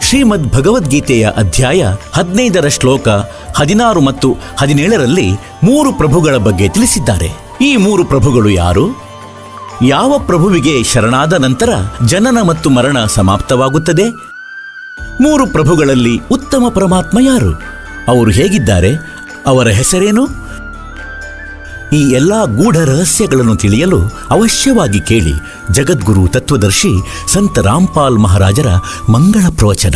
ಶ್ರೀಮದ್ ಭಗವದ್ಗೀತೆಯ ಅಧ್ಯಾಯ 15ರ ಶ್ಲೋಕ 16 ಮತ್ತು 17ರಲ್ಲಿ 3 ಪ್ರಭುಗಳ ಬಗ್ಗೆ ತಿಳಿಸಿದ್ದಾರೆ. ಈ 3 ಪ್ರಭುಗಳು ಯಾರು? ಯಾವ ಪ್ರಭುವಿಗೆ ಶರಣಾದ ನಂತರ ಜನನ ಮತ್ತು ಮರಣ ಸಮಾಪ್ತವಾಗುತ್ತದೆ? 3 ಪ್ರಭುಗಳಲ್ಲಿ ಉತ್ತಮ ಪರಮಾತ್ಮ ಯಾರು? ಅವರು ಹೇಗಿದ್ದಾರೆ? ಅವರ ಹೆಸರೇನು? ಈ ಎಲ್ಲಾ ಗೂಢ ರಹಸ್ಯಗಳನ್ನು ತಿಳಿಯಲು ಅವಶ್ಯವಾಗಿ ಕೇಳಿ ಜಗದ್ಗುರು ತತ್ವದರ್ಶಿ ಸಂತ ರಾಮ್ಪಾಲ್ ಮಹಾರಾಜರ ಮಂಗಳ ಪ್ರವಚನ.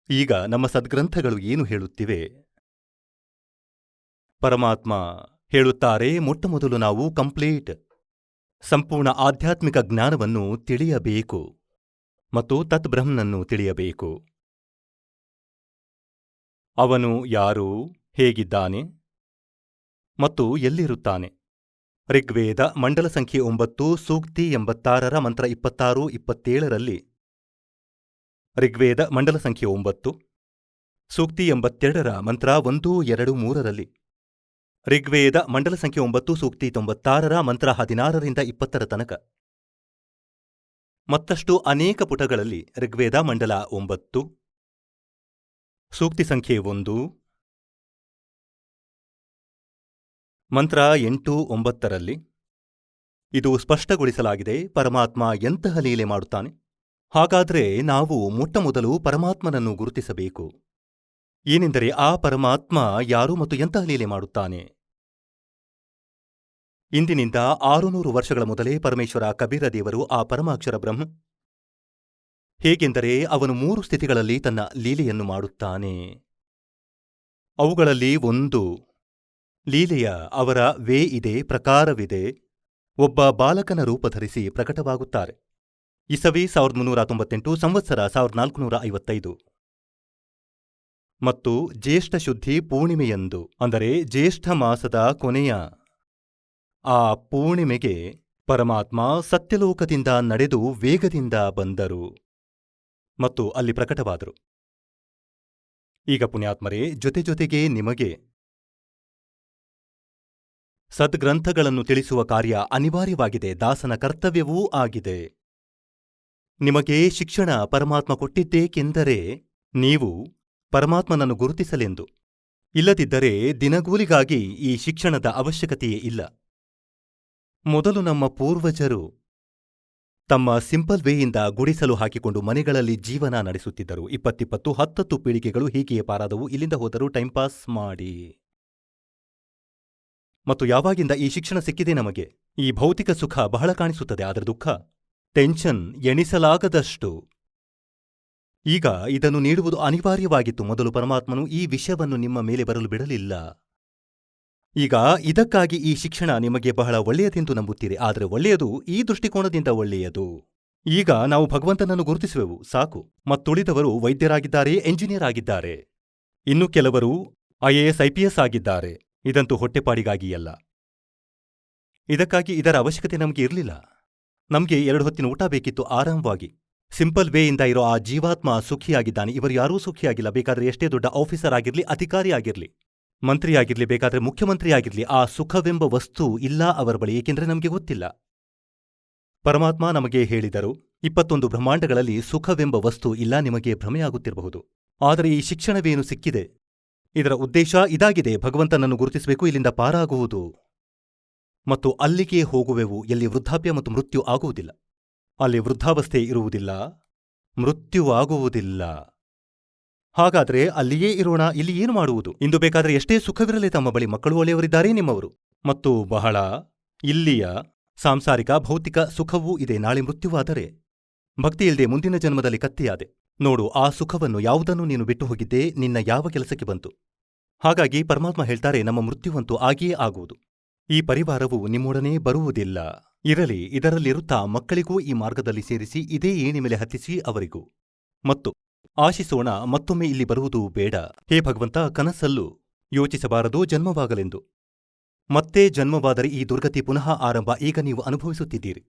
ಈಗ ನಮ್ಮ ಸದ್ಗ್ರಂಥಗಳು ಏನು ಹೇಳುತ್ತಿವೆ? ಪರಮಾತ್ಮ ಹೇಳುತ್ತಾರೆ, ಮೊಟ್ಟಮೊದಲು ನಾವು ಸಂಪೂರ್ಣ ಆಧ್ಯಾತ್ಮಿಕ ಜ್ಞಾನವನ್ನು ತಿಳಿಯಬೇಕು ಮತ್ತು ತತ್ಬ್ರಹ್ಮನನ್ನು ತಿಳಿಯಬೇಕು. ಅವನು ಯಾರು, ಹೇಗಿದ್ದಾನೆ ಮತ್ತು ಎಲ್ಲಿರುತ್ತಾನೆ? ಋಗ್ವೇದ ಮಂಡಲ ಸಂಖ್ಯೆ 9 ಸೂಕ್ತಿ 86ರ ಮಂತ್ರ 26-27ರಲ್ಲಿ, ಋಗ್ವೇದ ಮಂಡಲ ಸಂಖ್ಯೆ 9 ಸೂಕ್ತಿ 82ರ ಮಂತ್ರ 1, 2, 3ರಲ್ಲಿ, ಋಗ್ವೇದ ಮಂಡಲ ಸಂಖ್ಯೆ 9 ಸೂಕ್ತಿ 96ರ ಮಂತ್ರ 16ರಿಂದ 20ರ ತನಕ, ಮತ್ತಷ್ಟು ಅನೇಕ ಪುಟಗಳಲ್ಲಿ ಋಗ್ವೇದ ಮಂಡಲ 9 ಸೂಕ್ತಿ ಸಂಖ್ಯೆ 1 ಮಂತ್ರ 8, 9ರಲ್ಲಿ ಇದು ಸ್ಪಷ್ಟಗೊಳಿಸಲಾಗಿದೆ. ಪರಮಾತ್ಮ ಎಂತಹ ಲೀಲೆ ಮಾಡುತ್ತಾನೆ? ಹಾಗಾದರೆ ನಾವು ಮೊಟ್ಟಮೊದಲು ಪರಮಾತ್ಮನನ್ನು ಗುರುತಿಸಬೇಕು. ಏನೆಂದರೆ ಆ ಪರಮಾತ್ಮ ಯಾರು ಮತ್ತು ಎಂತಹ ಲೀಲೆ ಮಾಡುತ್ತಾನೆ? ಇಂದಿನಿಂದ 600 ವರ್ಷಗಳ ಮೊದಲೇ ಪರಮೇಶ್ವರ ಕಬೀರ ದೇವರು ಆ ಪರಮಾಕ್ಷರ ಬ್ರಹ್ಮ ಹೇಗೆಂದರೆ ಅವನು 3 ಸ್ಥಿತಿಗಳಲ್ಲಿ ತನ್ನ ಲೀಲೆಯನ್ನು ಮಾಡುತ್ತಾನೆ. ಅವುಗಳಲ್ಲಿ ಒಂದು ಲೀಲೆಯ ಅವರ ವೇ ಇದೆ, ಪ್ರಕಾರವಿದೆ. ಒಬ್ಬ ಬಾಲಕನ ರೂಪಧರಿಸಿ ಪ್ರಕಟವಾಗುತ್ತಾರೆ. ಇಸವಿ 1398, ಸಂವತ್ಸರ 1455 ಮತ್ತು ಜ್ಯೇಷ್ಠ ಶುದ್ಧಿ ಪೂರ್ಣಿಮೆಯಂದು, ಅಂದರೆ ಜ್ಯೇಷ್ಠ ಮಾಸದ ಕೊನೆಯ ಆ ಪೂರ್ಣಿಮೆಗೆ ಪರಮಾತ್ಮ ಸತ್ಯಲೋಕದಿಂದ ನಡೆದು ವೇಗದಿಂದ ಬಂದರು ಮತ್ತು ಅಲ್ಲಿ ಪ್ರಕಟವಾದರು. ಈಗ ಪುಣ್ಯಾತ್ಮರೇ, ಜೊತೆಗೆ ನಿಮಗೆ ಸದ್ಗ್ರಂಥಗಳನ್ನು ತಿಳಿಸುವ ಕಾರ್ಯ ಅನಿವಾರ್ಯವಾಗಿದೆ, ದಾಸನ ಕರ್ತವ್ಯವೂ ಆಗಿದೆ. ನಿಮಗೆ ಶಿಕ್ಷಣ ಪರಮಾತ್ಮ ಕೊಟ್ಟಿದ್ದೇಕೆಂದರೆ ನೀವು ಪರಮಾತ್ಮನನ್ನು ಗುರುತಿಸಲೆಂದು. ಇಲ್ಲದಿದ್ದರೆ ದಿನಗೂಲಿಗಾಗಿ ಈ ಶಿಕ್ಷಣದ ಅವಶ್ಯಕತೆಯೇ ಇಲ್ಲ. ಮೊದಲು ನಮ್ಮ ಪೂರ್ವಜರು ತಮ್ಮ ಸಿಂಪಲ್ ವೇಯಿಂದ ಗುಡಿಸಲು ಹಾಕಿಕೊಂಡು ಮನೆಗಳಲ್ಲಿ ಜೀವನ ನಡೆಸುತ್ತಿದ್ದರು. 20 10 ಪೀಳಿಗೆಗಳು ಹೀಗೆಯೇ ಪಾರಾದವು. ಇಲ್ಲಿಂದ ಹೋದರೂ ಟೈಮ್ ಪಾಸ್ ಮಾಡಿ. ಮತ್ತು ಯಾವಾಗಿಂದ ಈ ಶಿಕ್ಷಣ ಸಿಕ್ಕಿದೆ ನಮಗೆ? ಈ ಭೌತಿಕ ಸುಖ ಬಹಳ ಕಾಣಿಸುತ್ತದೆ, ಆದರೆ ದುಃಖ, ಟೆನ್ಷನ್ ಎಣಿಸಲಾಗದಷ್ಟು. ಈಗ ಇದನ್ನು ನೀಡುವುದು ಅನಿವಾರ್ಯವಾಗಿತ್ತು. ಮೊದಲು ಪರಮಾತ್ಮನು ಈ ವಿಷಯವನ್ನು ನಿಮ್ಮ ಮೇಲೆ ಬರಲು ಬಿಡಲಿಲ್ಲ. ಈಗ ಇದಕ್ಕಾಗಿ ಈ ಶಿಕ್ಷಣ ನಿಮಗೆ ಬಹಳ ಒಳ್ಳೆಯದೆಂದು ನಂಬುತ್ತೀರಿ, ಆದರೆ ಒಳ್ಳೆಯದು ಈ ದೃಷ್ಟಿಕೋನದಿಂದ ಒಳ್ಳೆಯದು. ಈಗ ನಾವು ಭಗವಂತನನ್ನು ಗುರುತಿಸುವೆವು, ಸಾಕು. ಮತ್ತುಳಿದವರು ವೈದ್ಯರಾಗಿದ್ದಾರೆ, ಎಂಜಿನಿಯರ್ ಆಗಿದ್ದಾರೆ, ಇನ್ನು ಕೆಲವರು IAS IPS ಆಗಿದ್ದಾರೆ. ಇದಂತೂ ಹೊಟ್ಟೆಪಾಡಿಗಾಗಿಯಲ್ಲ. ಇದಕ್ಕಾಗಿ ಇದರ ಅವಶ್ಯಕತೆ ನಮಗೆ ಇರಲಿಲ್ಲ. ನಮಗೆ 2 ಹೊತ್ತಿನ ಊಟ ಬೇಕಿತ್ತು, ಆರಾಮವಾಗಿ. ಸಿಂಪಲ್ ವೇಯಿಂದ ಇರೋ ಆ ಜೀವಾತ್ಮ ಸುಖಿಯಾಗಿದ್ದಾನೆ. ಇವರು ಯಾರೂ ಸುಖಿಯಾಗಿಲ್ಲ. ಬೇಕಾದರೆ ಎಷ್ಟೇ ದೊಡ್ಡ ಆಫೀಸರ್ ಆಗಿರಲಿ, ಅಧಿಕಾರಿ ಆಗಿರಲಿ, ಮಂತ್ರಿಯಾಗಿರಲಿ, ಬೇಕಾದರೆ ಮುಖ್ಯಮಂತ್ರಿಯಾಗಿರಲಿ, ಆ ಸುಖವೆಂಬ ವಸ್ತು ಇಲ್ಲ ಅವರ ಬಳಿ, ಏಕೆಂದರೆ ನಮಗೆ ಗೊತ್ತಿಲ್ಲ. ಪರಮಾತ್ಮ ನಮಗೆ ಹೇಳಿದರು, 21 ಬ್ರಹ್ಮಾಂಡಗಳಲ್ಲಿ ಸುಖವೆಂಬ ವಸ್ತು ಇಲ್ಲ, ನಿಮಗೆ ಭ್ರಮೆಯಾಗುತ್ತಿರಬಹುದು. ಆದರೆ ಈ ಶಿಕ್ಷಣವೇನು ಸಿಕ್ಕಿದೆ, ಇದರ ಉದ್ದೇಶ ಇದಾಗಿದೆ: ಭಗವಂತನನ್ನು ಗುರುತಿಸಬೇಕು, ಇಲ್ಲಿಂದ ಪಾರಾಗುವುದು ಮತ್ತು ಅಲ್ಲಿಗೆ ಹೋಗುವೆವು ಎಲ್ಲಿ ವೃದ್ಧಾಪ್ಯ ಮತ್ತು ಮೃತ್ಯು ಆಗುವುದಿಲ್ಲ. ಅಲ್ಲಿ ವೃದ್ಧಾವಸ್ಥೆ ಇರುವುದಿಲ್ಲ, ಮೃತ್ಯುವಾಗುವುದಿಲ್ಲ. ಹಾಗಾದರೆ ಅಲ್ಲಿಯೇ ಇರೋಣ, ಇಲ್ಲಿ ಏನು ಮಾಡುವುದು? ಇಂದು ಬೇಕಾದರೆ ಎಷ್ಟೇ ಸುಖವಿರಲಿ ತಮ್ಮ ಬಳಿ, ಮಕ್ಕಳು ಒಳ್ಳೆಯವರಿದ್ದಾರೆ ನಿಮ್ಮವರು, ಮತ್ತು ಬಹಳ ಇಲ್ಲಿಯ ಸಾಂಸಾರಿಕ ಭೌತಿಕ ಸುಖವೂ ಇದೆ. ನಾಳೆ ಮೃತ್ಯುವಾದರೆ ಭಕ್ತಿಯಿಲ್ಲದೆ ಮುಂದಿನ ಜನ್ಮದಲ್ಲಿ ಕತ್ತಿಯಾದೆ. ನೋಡು, ಆ ಸುಖವನ್ನು ಯಾವುದನ್ನು ನೀನು ಬಿಟ್ಟು ಹೋಗಿದ್ದೆ, ನಿನ್ನ ಯಾವ ಕೆಲಸಕ್ಕೆ ಬಂತು? ಹಾಗಾಗಿ ಪರಮಾತ್ಮ ಹೇಳ್ತಾರೆ, ನಮ್ಮ ಮೃತ್ಯುವಂತೂ ಆಗಿಯೇ ಆಗುವುದು. ಈ ಪರಿವಾರವು ನಿಮ್ಮೊಡನೆ ಬರುವುದಿಲ್ಲ. ಇರಲಿ, ಇದರಲ್ಲಿರುತ್ತಾ ಮಕ್ಕಳಿಗೂ ಈ ಮಾರ್ಗದಲ್ಲಿ ಸೇರಿಸಿ, ಇದೇ ಏಣಿ ಮೇಲೆ ಹತ್ತಿಸಿ ಅವರಿಗೂ. ಮತ್ತು ಆಶಿಸೋಣ ಮತ್ತೊಮ್ಮೆ ಇಲ್ಲಿ ಬರುವುದು ಬೇಡ. ಹೇ ಭಗವಂತ, ಕನಸಲ್ಲೂ ಯೋಚಿಸಬಾರದು ಜನ್ಮವಾಗಲೆಂದು. ಮತ್ತೆ ಜನ್ಮವಾದರೆ ಈ ದುರ್ಗತಿ ಪುನಃ ಆರಂಭ. ಈಗ ನೀವು ಅನುಭವಿಸುತ್ತಿದ್ದೀರಿ.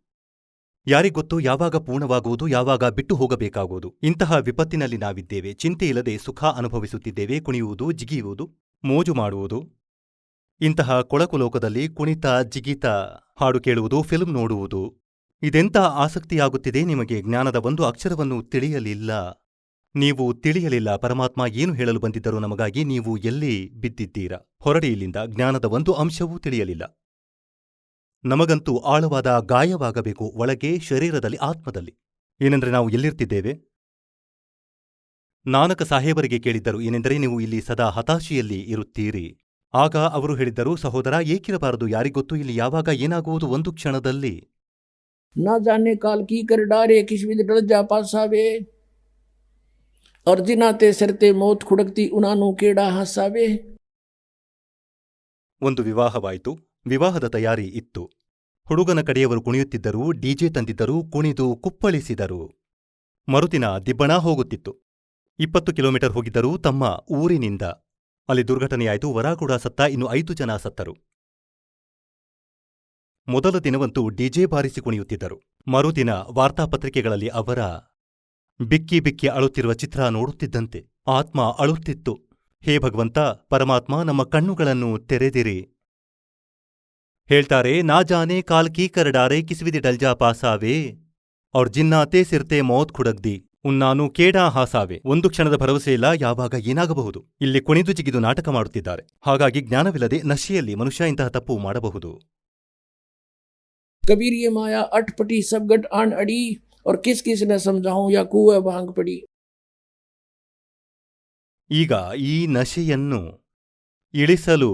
ಯಾರಿಗೊತ್ತು ಯಾವಾಗ ಪೂರ್ಣವಾಗುವುದು, ಯಾವಾಗ ಬಿಟ್ಟು ಹೋಗಬೇಕಾಗುವುದು? ಇಂತಹ ವಿಪತ್ತಿನಲ್ಲಿ ನಾವಿದ್ದೇವೆ. ಚಿಂತೆಯಿಲ್ಲದೆ ಸುಖ ಅನುಭವಿಸುತ್ತಿದ್ದೇವೆ. ಕುಣಿಯುವುದು, ಜಿಗಿಯುವುದು, ಮೋಜು ಮಾಡುವುದು. ಇಂತಹ ಕೊಳಕು ಲೋಕದಲ್ಲಿ ಕುಣಿತ, ಜಿಗಿತ, ಹಾಡು ಕೇಳುವುದು, ಫಿಲ್ಮ್ ನೋಡುವುದು, ಇದೆಂಥ ಆಸಕ್ತಿಯಾಗುತ್ತಿದೆ ನಿಮಗೆ ಜ್ಞಾನದ ಒಂದು ಅಕ್ಷರವನ್ನು ತಿಳಿಯಲಿಲ್ಲ. ನೀವು ತಿಳಿಯಲಿಲ್ಲ ಪರಮಾತ್ಮ ಏನು ಹೇಳಲು ಬಂದಿದ್ದರೂ ನಮಗಾಗಿ. ನೀವು ಎಲ್ಲಿ ಬಿದ್ದಿದ್ದೀರಾ? ಹೊರಡಿ ಇಲ್ಲಿಂದ. ಜ್ಞಾನದ ಒಂದು ಅಂಶವೂ ತಿಳಿಯಲಿಲ್ಲ. ನಮಗಂತೂ ಆಳವಾದ ಗಾಯವಾಗಬೇಕು, ಒಳಗೆ, ಶರೀರದಲ್ಲಿ, ಆತ್ಮದಲ್ಲಿ. ಏನೆಂದರೆ ನಾವು ಎಲ್ಲಿರ್ತಿದ್ದೇವೆ? ನಾನಕ ಸಾಹೇಬರಿಗೆ ಕೇಳಿದ್ದರು, ಏನೆಂದರೆ ನೀವು ಇಲ್ಲಿ ಸದಾ ಹತಾಶೆಯಲ್ಲಿ ಇರುತ್ತೀರಿ. ಆಗ ಅವರು ಹೇಳಿದ್ದರು, ಸಹೋದರ, ಏಕಿರಬಾರದು, ಯಾರಿಗೊತ್ತು ಇಲ್ಲಿ ಯಾವಾಗ ಏನಾಗುವುದು ಒಂದು ಕ್ಷಣದಲ್ಲಿ. ना जाने काल की कर डारे किस विध डल जा पासावे और जिनाते सरते मौत खुड़कती उनानु केड़ा हसावे. ಒಂದು ವಿವಾಹವಾಯಿತು. ವಿವಾಹದ ತಯಾರಿ ಇತ್ತು. ಹುಡುಗನ ಕಡೆಯವರು ಕುಣಿಯುತ್ತಿದ್ದರು, ಡಿಜೆ ತಂದಿದ್ದರು, ಕುಣಿದು ಕುಪ್ಪಳಿಸಿದರು. ಮರುದಿನ ದಿಬ್ಬಣ ಹೋಗುತ್ತಿತ್ತು. 20 ಕಿಲೋಮೀಟರ್ ಹೋಗಿದ್ದರು ತಮ್ಮ ಊರಿನಿಂದ. ಅಲ್ಲಿ ದುರ್ಘಟನೆಯಾಯಿತು. ವರ ಕೂಡ ಸತ್ತ, ಇನ್ನು 5 ಜನ ಸತ್ತರು. ಮೊದಲ ದಿನವಂತೂ ಡಿಜೆ ಬಾರಿಸಿ ಕುಣಿಯುತ್ತಿದ್ದರು. ಮರುದಿನ ವಾರ್ತಾಪತ್ರಿಕೆಗಳಲ್ಲಿ ಅವರ ಬಿಕ್ಕಿ ಬಿಕ್ಕಿ ಅಳುತ್ತಿರುವ ಚಿತ್ರ ನೋಡುತ್ತಿದ್ದಂತೆ ಆತ್ಮ ಅಳುತ್ತಿತ್ತು. ಹೇ ಭಗವಂತ, ಪರಮಾತ್ಮ, ನಮ್ಮ ಕಣ್ಣುಗಳನ್ನು ತೆರೆದಿರಿ. ಹೇಳ್ತಾರೆ, ನಾ ಜಾನೆ ಕಾಲ್ ಕೀ ಕರಡಾರೆ ಕಿಸ್ವಿದಿ ಡಲ್ಜಾ ಪಾಸಾವೆ ಔರ್ ಜಿನ್ನಾತೆ ಸಿರ್ತೆ ಮೌತ್ ಖುಡಗ್ದಿ ಉನ್ನಾನು ಕೇಡಾ ಹಾಸಾವೆ. ಒಂದು ಕ್ಷಣದ ಭರವಸೆ ಇಲ್ಲ, ಯಾವಾಗ ಏನಾಗಬಹುದು. ಇಲ್ಲಿ ಕುಣಿದು ಜಿಗಿದು ನಾಟಕ ಮಾಡುತ್ತಿದ್ದಾರೆ. ಹಾಗಾಗಿ ಜ್ಞಾನವಿಲ್ಲದೆ ನಶೆಯಲ್ಲಿ ಮನುಷ್ಯ ಇಂತಹ ತಪ್ಪು ಮಾಡಬಹುದು. कबीर ये माया अटपटी सब गट आन अड़ी और किस किस ने समझाऊं या कुएं भांग पड़ी. ಈಗ ಈ ನಶೆಯನ್ನು ಇಳಿಸಲು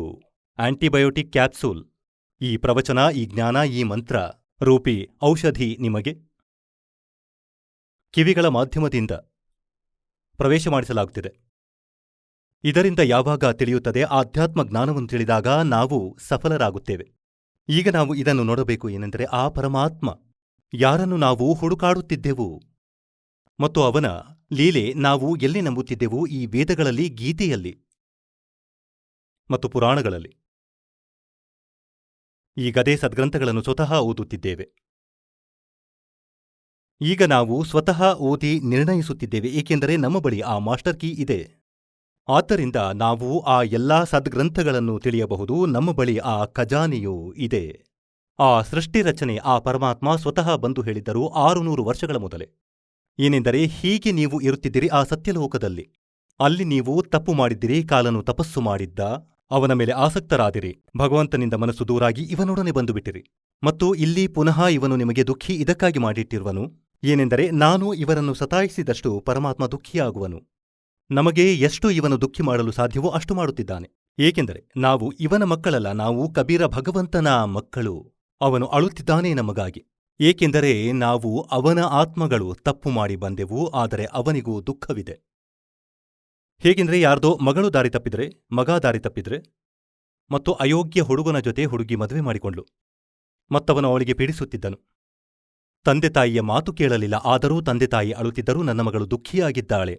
ಆಂಟಿಬಯೋಟಿಕ್ ಕ್ಯಾಪ್ಸೂಲ್, ಈ ಪ್ರವಚನ, ಈ ಜ್ಞಾನ, ಈ ಮಂತ್ರ ರೂಪಿ ಔಷಧಿ ನಿಮಗೆ ಕಿವಿಗಳ ಮಾಧ್ಯಮದಿಂದ ಪ್ರವೇಶ ಮಾಡಿಸಲಾಗುತ್ತಿದೆ. ಇದರಿಂದ ಯಾವಾಗ ತಿಳಿಯುತ್ತದೆ? ಆಧ್ಯಾತ್ಮ ಜ್ಞಾನವನ್ನು ತಿಳಿದಾಗ ನಾವು ಸಫಲರಾಗುತ್ತೇವೆ. ಈಗ ನಾವು ಇದನ್ನು ನೋಡಬೇಕು. ಏನೆಂದರೆ, ಆ ಪರಮಾತ್ಮ ಯಾರನ್ನು ನಾವು ಹುಡುಕಾಡುತ್ತಿದ್ದೆವು ಮತ್ತು ಅವನ ಲೀಲೆ ನಾವು ಎಲ್ಲಿ ನಂಬುತ್ತಿದ್ದೆವು? ಈ ವೇದಗಳಲ್ಲಿ, ಗೀತೆಯಲ್ಲಿ ಮತ್ತು ಪುರಾಣಗಳಲ್ಲಿ. ಈಗದೇ ಸದ್ಗ್ರಂಥಗಳನ್ನು ಸ್ವತಃ ಓದುತ್ತಿದ್ದೇವೆ. ಈಗ ನಾವು ಸ್ವತಃ ಓದಿ ನಿರ್ಣಯಿಸುತ್ತಿದ್ದೇವೆ, ಏಕೆಂದರೆ ನಮ್ಮ ಬಳಿ ಆ ಮಾಸ್ಟರ್ ಕೀ ಇದೆ. ಆದ್ದರಿಂದ ನಾವು ಆ ಎಲ್ಲಾ ಸದ್ಗ್ರಂಥಗಳನ್ನು ತಿಳಿಯಬಹುದು. ನಮ್ಮ ಬಳಿ ಆ ಖಜಾನೆಯೂ ಇದೆ. ಆ ಸೃಷ್ಟಿ ರಚನೆ ಆ ಪರಮಾತ್ಮ ಸ್ವತಃ ಬಂದು ಹೇಳಿದ್ದರು 600 ವರ್ಷಗಳ ಮೊದಲೇ. ಏನೆಂದರೆ, ಹೀಗೆ ನೀವು ಇರುತ್ತಿದ್ದೀರಿ ಆ ಸತ್ಯಲೋಕದಲ್ಲಿ. ಅಲ್ಲಿ ನೀವು ತಪ್ಪು ಮಾಡಿದ್ದಿರಿ, ಕಾಲನು ತಪಸ್ಸು ಮಾಡಿದ್ದ, ಅವನ ಮೇಲೆ ಆಸಕ್ತರಾದಿರಿ, ಭಗವಂತನಿಂದ ಮನಸ್ಸು ದೂರಾಗಿ ಇವನೊಡನೆ ಬಂದುಬಿಟ್ಟಿರಿ. ಮತ್ತು ಇಲ್ಲಿ ಪುನಃ ಇವನು ನಿಮಗೆ ದುಃಖಿ ಇದಕ್ಕಾಗಿ ಮಾಡಿಟ್ಟಿರುವನು. ಏನೆಂದರೆ, ನಾನು ಇವರನ್ನು ಸತಾಯಿಸಿದಷ್ಟು ಪರಮಾತ್ಮ ದುಃಖಿಯಾಗುವನು. ನಮಗೆ ಎಷ್ಟು ಇವನು ದುಃಖಿ ಮಾಡಲು ಸಾಧ್ಯವೋ ಅಷ್ಟು ಮಾಡುತ್ತಿದ್ದಾನೆ. ಏಕೆಂದರೆ ನಾವು ಇವನ ಮಕ್ಕಳಲ್ಲ, ನಾವು ಕಬೀರ ಭಗವಂತನ ಮಕ್ಕಳು. ಅವನು ಅಳುತ್ತಿದ್ದಾನೆ ನಮಗಾಗಿ. ಏಕೆಂದರೆ ನಾವು ಅವನ ಆತ್ಮಗಳು ತಪ್ಪು ಮಾಡಿ ಬಂದೆವು, ಆದರೆ ಅವನಿಗೂ ದುಃಖವಿದೆ. ಹೇಗೆಂದರೆ, ಯಾರ್ದೋ ಮಗಳು ದಾರಿ ತಪ್ಪಿದ್ರೆ, ಮಗ ದಾರಿ ತಪ್ಪಿದ್ರೆ, ಮತ್ತು ಅಯೋಗ್ಯ ಹುಡುಗನ ಜೊತೆ ಹುಡುಗಿ ಮದುವೆ ಮಾಡಿಕೊಂಡ್ಲು, ಮತ್ತವನು ಅವಳಿಗೆ ಪೀಡಿಸುತ್ತಿದ್ದನು. ತಂದೆ ತಾಯಿಯ ಮಾತು ಕೇಳಲಿಲ್ಲ, ಆದರೂ ತಂದೆ ತಾಯಿ ಅಳುತ್ತಿದ್ದರೂ ನನ್ನ ಮಗಳು ದುಃಖಿಯಾಗಿದ್ದಾಳೆ,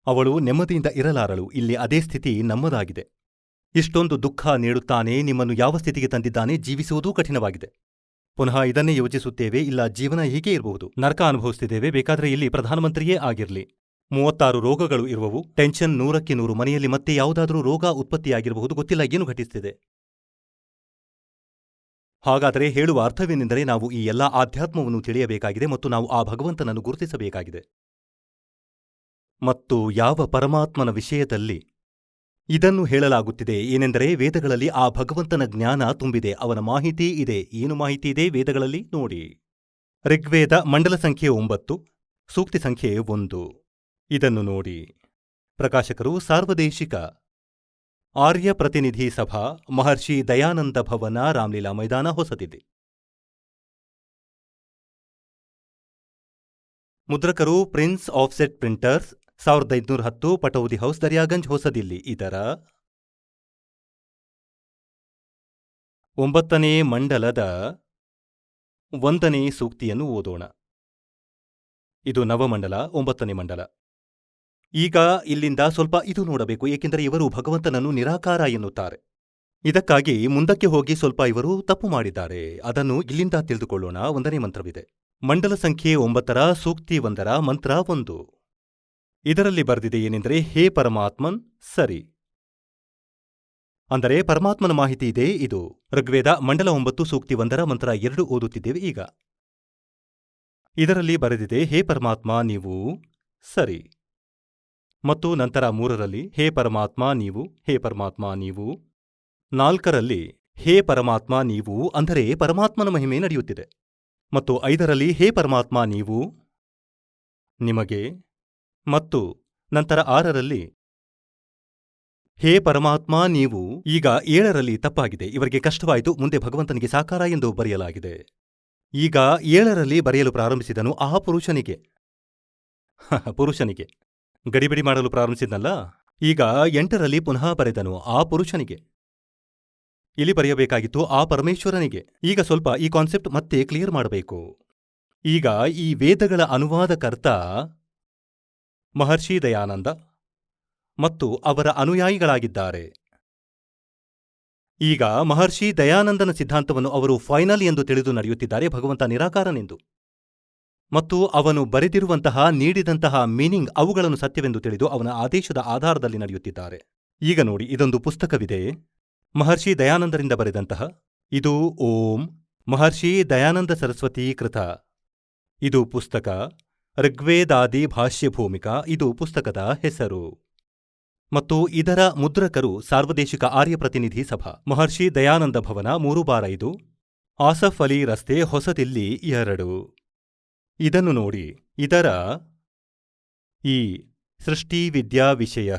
ಅವಳು ನೆಮ್ಮದಿಯಿಂದ ಇರಲಾರಳು. ಇಲ್ಲಿ ಅದೇ ಸ್ಥಿತಿ ನಮ್ಮದಾಗಿದೆ. ಇಷ್ಟೊಂದು ದುಃಖ ನೀಡುತ್ತಾನೆ, ನಿಮ್ಮನ್ನು ಯಾವ ಸ್ಥಿತಿಗೆ ತಂದಿದ್ದಾನೆ? ಜೀವಿಸುವುದೂ ಕಠಿಣವಾಗಿದೆ. ಪುನಃ ಇದನ್ನೇ ಯೋಚಿಸುತ್ತೇವೆ, ಇಲ್ಲ ಜೀವನ ಹೀಗೇ ಇರಬಹುದು, ನರಕ ಅನುಭವಿಸುತ್ತಿದ್ದೇವೆ, ಬೇಕಾದರೆ ಇಲ್ಲಿ ಪ್ರಧಾನಮಂತ್ರಿಯೇ ಆಗಿರಲಿ. 36 ರೋಗಗಳು ಇರುವವು, ಟೆನ್ಷನ್ 100ಕ್ಕೆ 100. ಮನೆಯಲ್ಲಿ ಮತ್ತೆ ಯಾವುದಾದ್ರೂ ರೋಗ ಉತ್ಪತ್ತಿಯಾಗಿರಬಹುದು, ಗೊತ್ತಿಲ್ಲ ಏನು ಘಟಿಸುತ್ತಿದೆ. ಹಾಗಾದರೆ ಹೇಳುವ ಅರ್ಥವೇನೆಂದರೆ, ನಾವು ಈ ಎಲ್ಲ ಆಧ್ಯಾತ್ಮವನ್ನು ತಿಳಿಯಬೇಕಾಗಿದೆ ಮತ್ತು ನಾವು ಆ ಭಗವಂತನನ್ನು ಗುರುತಿಸಬೇಕಾಗಿದೆ. ಮತ್ತು ಯಾವ ಪರಮಾತ್ಮನ ವಿಷಯದಲ್ಲಿ ಇದನ್ನು ಹೇಳಲಾಗುತ್ತಿದೆ? ಏನೆಂದರೆ, ವೇದಗಳಲ್ಲಿ ಆ ಭಗವಂತನ ಜ್ಞಾನ ತುಂಬಿದೆ, ಅವನ ಮಾಹಿತಿ ಇದೆ. ಏನು ಮಾಹಿತಿ ಇದೆ ವೇದಗಳಲ್ಲಿ ನೋಡಿ. ಋಗ್ವೇದ ಮಂಡಲ ಸಂಖ್ಯೆ 9, ಸೂಕ್ತಿ ಸಂಖ್ಯೆ 1. ಇದನ್ನು ನೋಡಿ. ಪ್ರಕಾಶಕರು ಸಾರ್ವದೇಶಿಕ ಆರ್ಯ ಪ್ರತಿನಿಧಿ ಸಭಾ, ಮಹರ್ಷಿ ದಯಾನಂದ ಭವನ, ರಾಮ್ಲೀಲಾ ಮೈದಾನ, ಹೊಸದಿದೆ. ಮುದ್ರಕರು ಪ್ರಿನ್ಸ್ ಆಫ್ಸೆಟ್ ಪ್ರಿಂಟರ್ಸ್, 1510, ಪಟೌದಿ ಹೌಸ್, ದರ್ಯಾಗಂಜ್, ಹೊಸದಿಲ್ಲಿ. ಇದರ 9ನೇ ಮಂಡಲದ 1ನೇ ಸೂಕ್ತಿಯನ್ನು ಓದೋಣ. ಇದು ನವಮಂಡಲ, 9ನೇ ಮಂಡಲ. ಈಗ ಇಲ್ಲಿಂದ ಸ್ವಲ್ಪ ಇದು ನೋಡಬೇಕು, ಏಕೆಂದರೆ ಇವರು ಭಗವಂತನನ್ನು ನಿರಾಕಾರ ಎನ್ನುತ್ತಾರೆ. ಇದಕ್ಕಾಗಿ ಮುಂದಕ್ಕೆ ಹೋಗಿ ಸ್ವಲ್ಪ ಇವರು ತಪ್ಪು ಮಾಡಿದ್ದಾರೆ. ಅದನ್ನು ಇಲ್ಲಿಂದ ತಿಳಿದುಕೊಳ್ಳೋಣ. 1ನೇ ಮಂತ್ರವಿದೆ. ಮಂಡಲ ಸಂಖ್ಯೆ 9ರ ಸೂಕ್ತಿ 1ರ ಮಂತ್ರ 1. ಇದರಲ್ಲಿ ಬರೆದಿದೆ ಏನೆಂದರೆ, ಹೇ ಪರಮಾತ್ಮನ್ ಸರಿ. ಅಂದರೆ ಪರಮಾತ್ಮನ ಮಾಹಿತಿ ಇದೆ. ಇದು ಋಗ್ವೇದ ಮಂಡಲ 9 ಸೂಕ್ತಿ 1ರ ಮಂತ್ರ 2 ಓದುತ್ತಿದ್ದೇವೆ ಈಗ. ಇದರಲ್ಲಿ ಬರೆದಿದೆ ಹೇ ಪರಮಾತ್ಮ ನೀವು ಸರಿ. ಮತ್ತು ನಂತರ 3ರಲ್ಲಿ ಹೇ ಪರಮಾತ್ಮ ನೀವು, ಹೇ ಪರಮಾತ್ಮ ನೀವು. 4ರಲ್ಲಿ ಹೇ ಪರಮಾತ್ಮ ನೀವು ಅಂದರೆ ಪರಮಾತ್ಮನ ಮಹಿಮೆ ನಡೆಯುತ್ತಿದೆ. ಮತ್ತು 5ರಲ್ಲಿ ಹೇ ಪರಮಾತ್ಮ ನೀವು ನಿಮಗೆ. ಮತ್ತು ನಂತರ 6ರಲ್ಲಿ ಹೇ ಪರಮಾತ್ಮ ನೀವು. ಈಗ 7ರಲ್ಲಿ ತಪ್ಪಾಗಿದೆ. ಇವರಿಗೆ ಕಷ್ಟವಾಯಿತು. ಮುಂದೆ ಭಗವಂತನಿಗೆ ಸಾಕಾರ ಎಂದು ಬರೆಯಲಾಗಿದೆ. ಈಗ 7ರಲ್ಲಿ ಬರೆಯಲು ಪ್ರಾರಂಭಿಸಿದನು ಆ ಪುರುಷನಿಗೆ ಗಡಿಬಿಡಿ ಮಾಡಲು ಪ್ರಾರಂಭಿಸಿದ್ನಲ್ಲ. ಈಗ 8ರಲ್ಲಿ ಪುನಃ ಬರೆದನು ಆ ಪುರುಷನಿಗೆ. ಇಲ್ಲಿ ಬರೆಯಬೇಕಾಗಿತ್ತು ಆ ಪರಮೇಶ್ವರನಿಗೆ. ಈಗ ಸ್ವಲ್ಪ ಈ ಕಾನ್ಸೆಪ್ಟ್ ಮತ್ತೆ ಕ್ಲಿಯರ್ ಮಾಡಬೇಕು. ಈಗ ಈ ವೇದಗಳ ಅನುವಾದಕರ್ತ ಮಹರ್ಷಿ ದಯಾನಂದ ಮತ್ತು ಅವರ ಅನುಯಾಯಿಗಳಾಗಿದ್ದಾರೆ. ಈಗ ಮಹರ್ಷಿ ದಯಾನಂದನ ಸಿದ್ಧಾಂತವನ್ನು ಅವರು ಫೈನಲ್ ಎಂದು ತಿಳಿದು ನಡೆಯುತ್ತಿದ್ದಾರೆ, ಭಗವಂತ ನಿರಾಕಾರನೆಂದು. ಮತ್ತು ಅವನು ಬರೆದಿರುವಂತಹ ನೀಡಿದಂತಹ ಮೀನಿಂಗ್ ಅವುಗಳನ್ನು ಸತ್ಯವೆಂದು ತಿಳಿದು ಅವನ ಆದೇಶದ ಆಧಾರದಲ್ಲಿ ನಡೆಯುತ್ತಿದ್ದಾರೆ. ಈಗ ನೋಡಿ, ಇದೊಂದು ಪುಸ್ತಕವಿದೆ ಮಹರ್ಷಿ ದಯಾನಂದರಿಂದ ಬರೆದಂತಹ. ಇದು ಓಂ ಮಹರ್ಷಿ ದಯಾನಂದ ಸರಸ್ವತಿ ಕೃತ. ಇದು ಪುಸ್ತಕ ಋಗ್ವೇದಾದಿ ಭಾಷ್ಯ ಭೂಮಿಕಾ. ಇದು ಪುಸ್ತಕದ ಹೆಸರು. ಮತ್ತು ಇದರ ಮುದ್ರಕರು ಸಾರ್ವದೇಶಿಕ ಆರ್ಯ ಪ್ರತಿನಿಧಿ ಸಭಾ, ಮಹರ್ಷಿ ದಯಾನಂದ ಭವನ, 3/5, ಆಸಫ್ ಅಲಿ ರಸ್ತೆ, ಹೊಸದಿಲ್ಲಿ 2. ಇದನ್ನು ನೋಡಿ. ಇದರ ಈ ಸೃಷ್ಟಿ ವಿದ್ಯಾ ವಿಷಯ